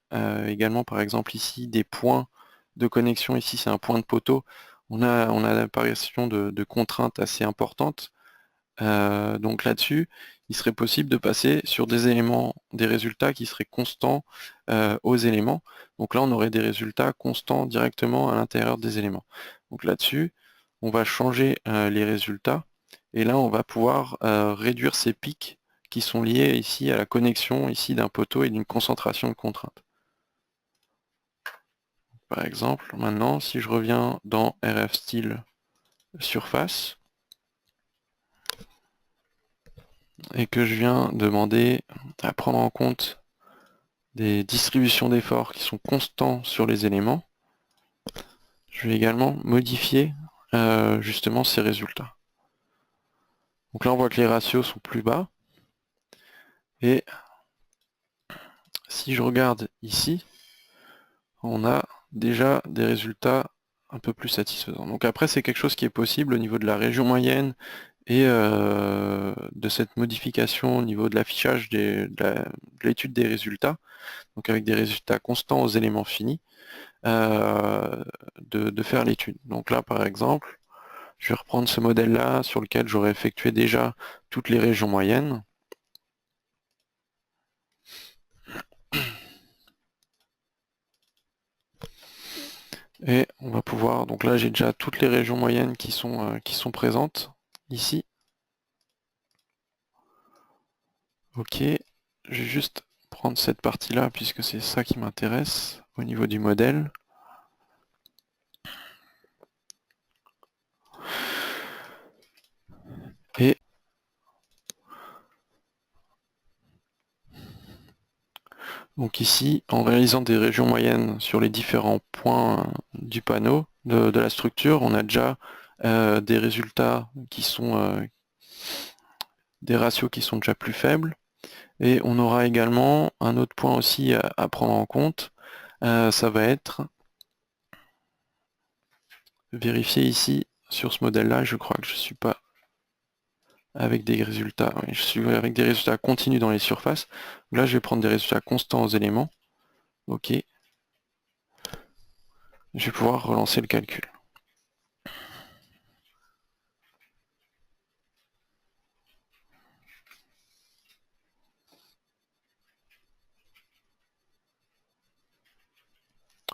également par exemple ici des points de connexion, ici c'est un point de poteau, on a l'apparition de contraintes assez importantes. Donc là-dessus, il serait possible de passer sur des éléments, des résultats qui seraient constants aux éléments. Donc là, on aurait des résultats constants directement à l'intérieur des éléments. Donc là-dessus, on va changer les résultats et là, on va pouvoir réduire ces pics qui sont liés ici à la connexion ici d'un poteau et d'une concentration de contraintes. Par exemple, maintenant, si je reviens dans RF Style Surface, et que je viens demander à prendre en compte des distributions d'efforts qui sont constants sur les éléments, je vais également modifier justement ces résultats. Donc là on voit que les ratios sont plus bas, et si je regarde ici, on a déjà des résultats un peu plus satisfaisants. Donc après c'est quelque chose qui est possible au niveau de la région moyenne et de cette modification au niveau de l'affichage de l'étude des résultats, donc avec des résultats constants aux éléments finis, de faire l'étude. Donc là par exemple, je vais reprendre ce modèle-là sur lequel j'aurais effectué déjà toutes les régions moyennes. Et on va pouvoir, donc là j'ai déjà toutes les régions moyennes qui sont présentes ici. Ok, je vais juste prendre cette partie-là puisque c'est ça qui m'intéresse au niveau du modèle. Et donc ici, en réalisant des régions moyennes sur les différents points du panneau de la structure, on a déjà des résultats qui sont des ratios qui sont déjà plus faibles. Et on aura également un autre point aussi à prendre en compte, ça va être vérifier ici sur ce modèle-là, je crois que je ne suis pas avec des résultats, oui, je suis avec des résultats continus dans les surfaces. Là, je vais prendre des résultats constants aux éléments. OK. Je vais pouvoir relancer le calcul.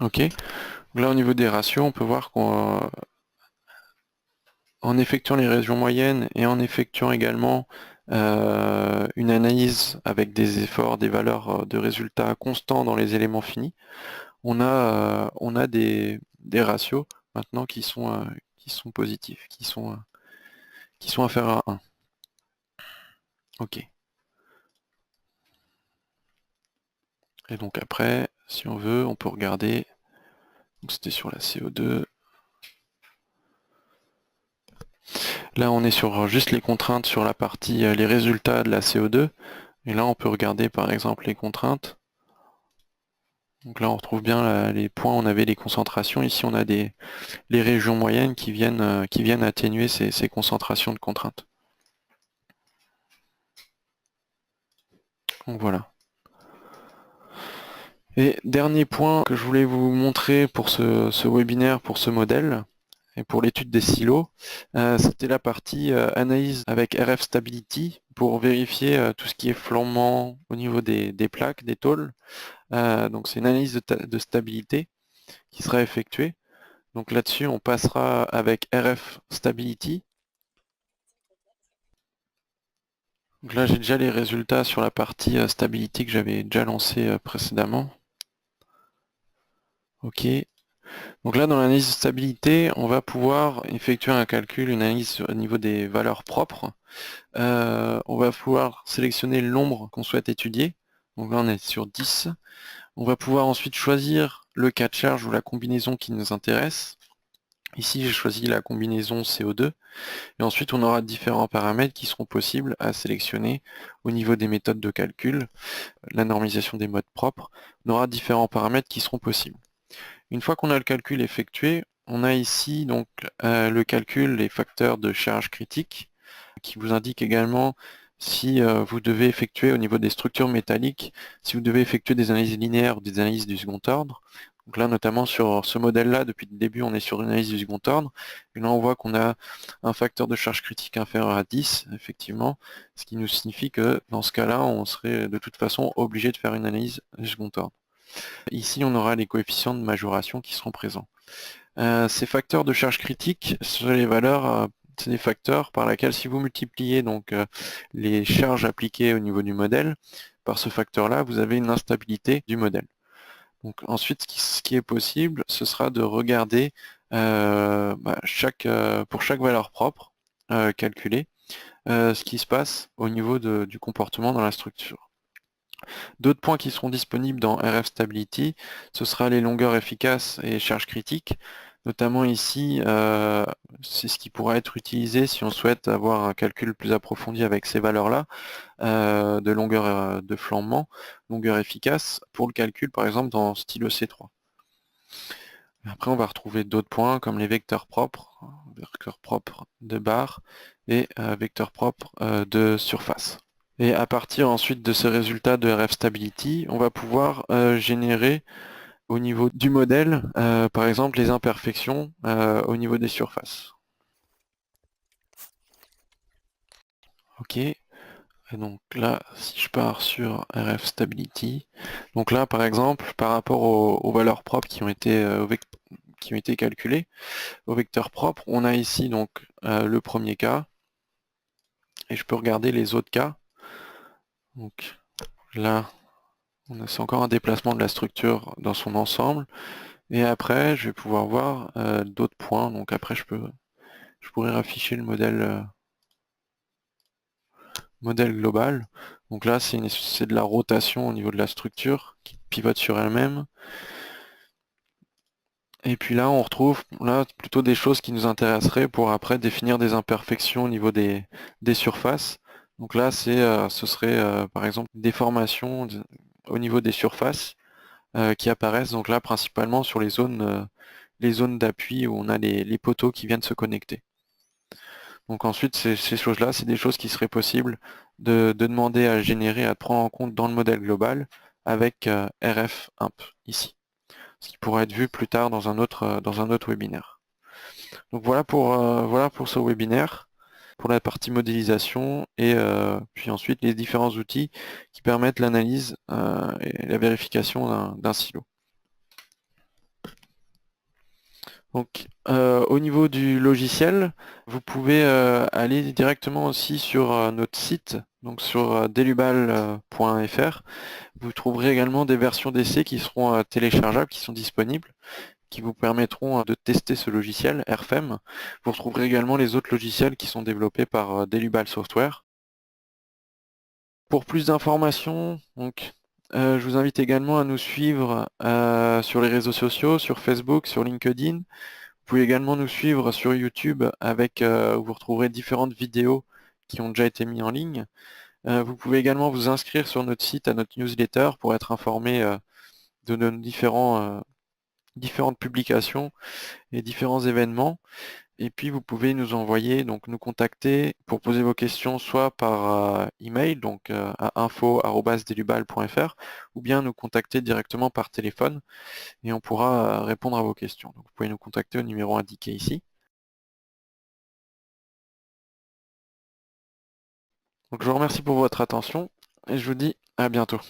OK. Là, au niveau des ratios, on peut voir qu'en effectuant les régions moyennes et en effectuant également une analyse avec des efforts, des valeurs de résultats constants dans les éléments finis, on a des ratios maintenant qui sont positifs, qui sont inférieurs à 1. OK. Et donc après, si on veut, on peut regarder. Donc c'était sur la CO2. Là, on est sur juste les contraintes sur la partie les résultats de la CO2. Et là, on peut regarder par exemple les contraintes. Donc là, on retrouve bien les points, on avait les concentrations. Ici, on a les régions moyennes qui viennent atténuer ces concentrations de contraintes. Donc voilà. Et dernier point que je voulais vous montrer pour ce webinaire, pour ce modèle, et pour l'étude des silos, c'était la partie analyse avec RF Stability pour vérifier tout ce qui est flambement au niveau des plaques, des tôles. Donc c'est une analyse de stabilité qui sera effectuée. Donc là-dessus, on passera avec RF Stability. Donc là, j'ai déjà les résultats sur la partie stability que j'avais déjà lancé précédemment. OK. Donc là, dans l'analyse de stabilité, on va pouvoir effectuer un calcul, une analyse au niveau des valeurs propres. On va pouvoir sélectionner le nombre qu'on souhaite étudier. Donc là, on est sur 10. On va pouvoir ensuite choisir le cas de charge ou la combinaison qui nous intéresse. Ici, j'ai choisi la combinaison CO2. Et ensuite, on aura différents paramètres qui seront possibles à sélectionner au niveau des méthodes de calcul, la normalisation des modes propres. On aura différents paramètres qui seront possibles. Une fois qu'on a le calcul effectué, on a ici donc le calcul des facteurs de charge critique qui vous indique également si vous devez effectuer au niveau des structures métalliques, si vous devez effectuer des analyses linéaires ou des analyses du second ordre. Donc là, notamment sur ce modèle-là, depuis le début, on est sur une analyse du second ordre. Et là, on voit qu'on a un facteur de charge critique inférieur à 10, effectivement, ce qui nous signifie que dans ce cas-là, on serait de toute façon obligé de faire une analyse du second ordre. Ici, on aura les coefficients de majoration qui seront présents. Ces facteurs de charge critique sont les valeurs, c'est des facteurs par lesquels si vous multipliez donc les charges appliquées au niveau du modèle par ce facteur-là, vous avez une instabilité du modèle. Donc ensuite, ce qui est possible, ce sera de regarder pour chaque valeur propre calculée, ce qui se passe au niveau du comportement dans la structure. D'autres points qui seront disponibles dans RF Stability, ce sera les longueurs efficaces et charges critiques. Notamment ici, c'est ce qui pourra être utilisé si on souhaite avoir un calcul plus approfondi avec ces valeurs-là, de longueur de flambement, longueur efficace, pour le calcul par exemple dans stylo C3. Après on va retrouver d'autres points comme les vecteurs propres de barre et vecteurs propres de surface. Et à partir ensuite de ces résultats de RF Stability, on va pouvoir générer au niveau du modèle, par exemple, les imperfections au niveau des surfaces. OK. Et donc là, si je pars sur RF Stability, donc là, par exemple, par rapport aux valeurs propres qui ont été calculées, au vecteur propre, on a ici donc le premier cas, et je peux regarder les autres cas. Donc là, c'est encore un déplacement de la structure dans son ensemble. Et après, je vais pouvoir voir d'autres points. Donc après, je pourrais afficher le modèle global. Donc là, c'est de la rotation au niveau de la structure qui pivote sur elle-même. Et puis là, on retrouve là plutôt des choses qui nous intéresseraient pour après définir des imperfections au niveau des surfaces. Donc là, ce serait par exemple des formations au niveau des surfaces qui apparaissent donc là principalement sur les zones d'appui où on a les poteaux qui viennent se connecter. Donc ensuite, ces choses-là, c'est des choses qui seraient possibles de demander à générer, à prendre en compte dans le modèle global avec RF-imp ici, ce qui pourra être vu plus tard dans un autre webinaire. Donc voilà pour ce webinaire, pour la partie modélisation et puis ensuite les différents outils qui permettent l'analyse et la vérification d'un silo. Donc au niveau du logiciel, vous pouvez aller directement aussi sur notre site, donc sur delubal.fr. Vous trouverez également des versions d'essai qui seront téléchargeables, qui sont disponibles, qui vous permettront de tester ce logiciel, RFEM. Vous retrouverez également les autres logiciels qui sont développés par Delubal Software. Pour plus d'informations, donc, je vous invite également à nous suivre sur les réseaux sociaux, sur Facebook, sur LinkedIn. Vous pouvez également nous suivre sur YouTube avec où vous retrouverez différentes vidéos qui ont déjà été mises en ligne. Vous pouvez également vous inscrire sur notre site à notre newsletter pour être informé de nos différentes publications et différents événements. Et puis vous pouvez nous envoyer, donc nous contacter pour poser vos questions soit par email, donc à info@delubal.fr, ou bien nous contacter directement par téléphone et on pourra répondre à vos questions. Donc vous pouvez nous contacter au numéro indiqué ici. Donc je vous remercie pour votre attention et je vous dis à bientôt.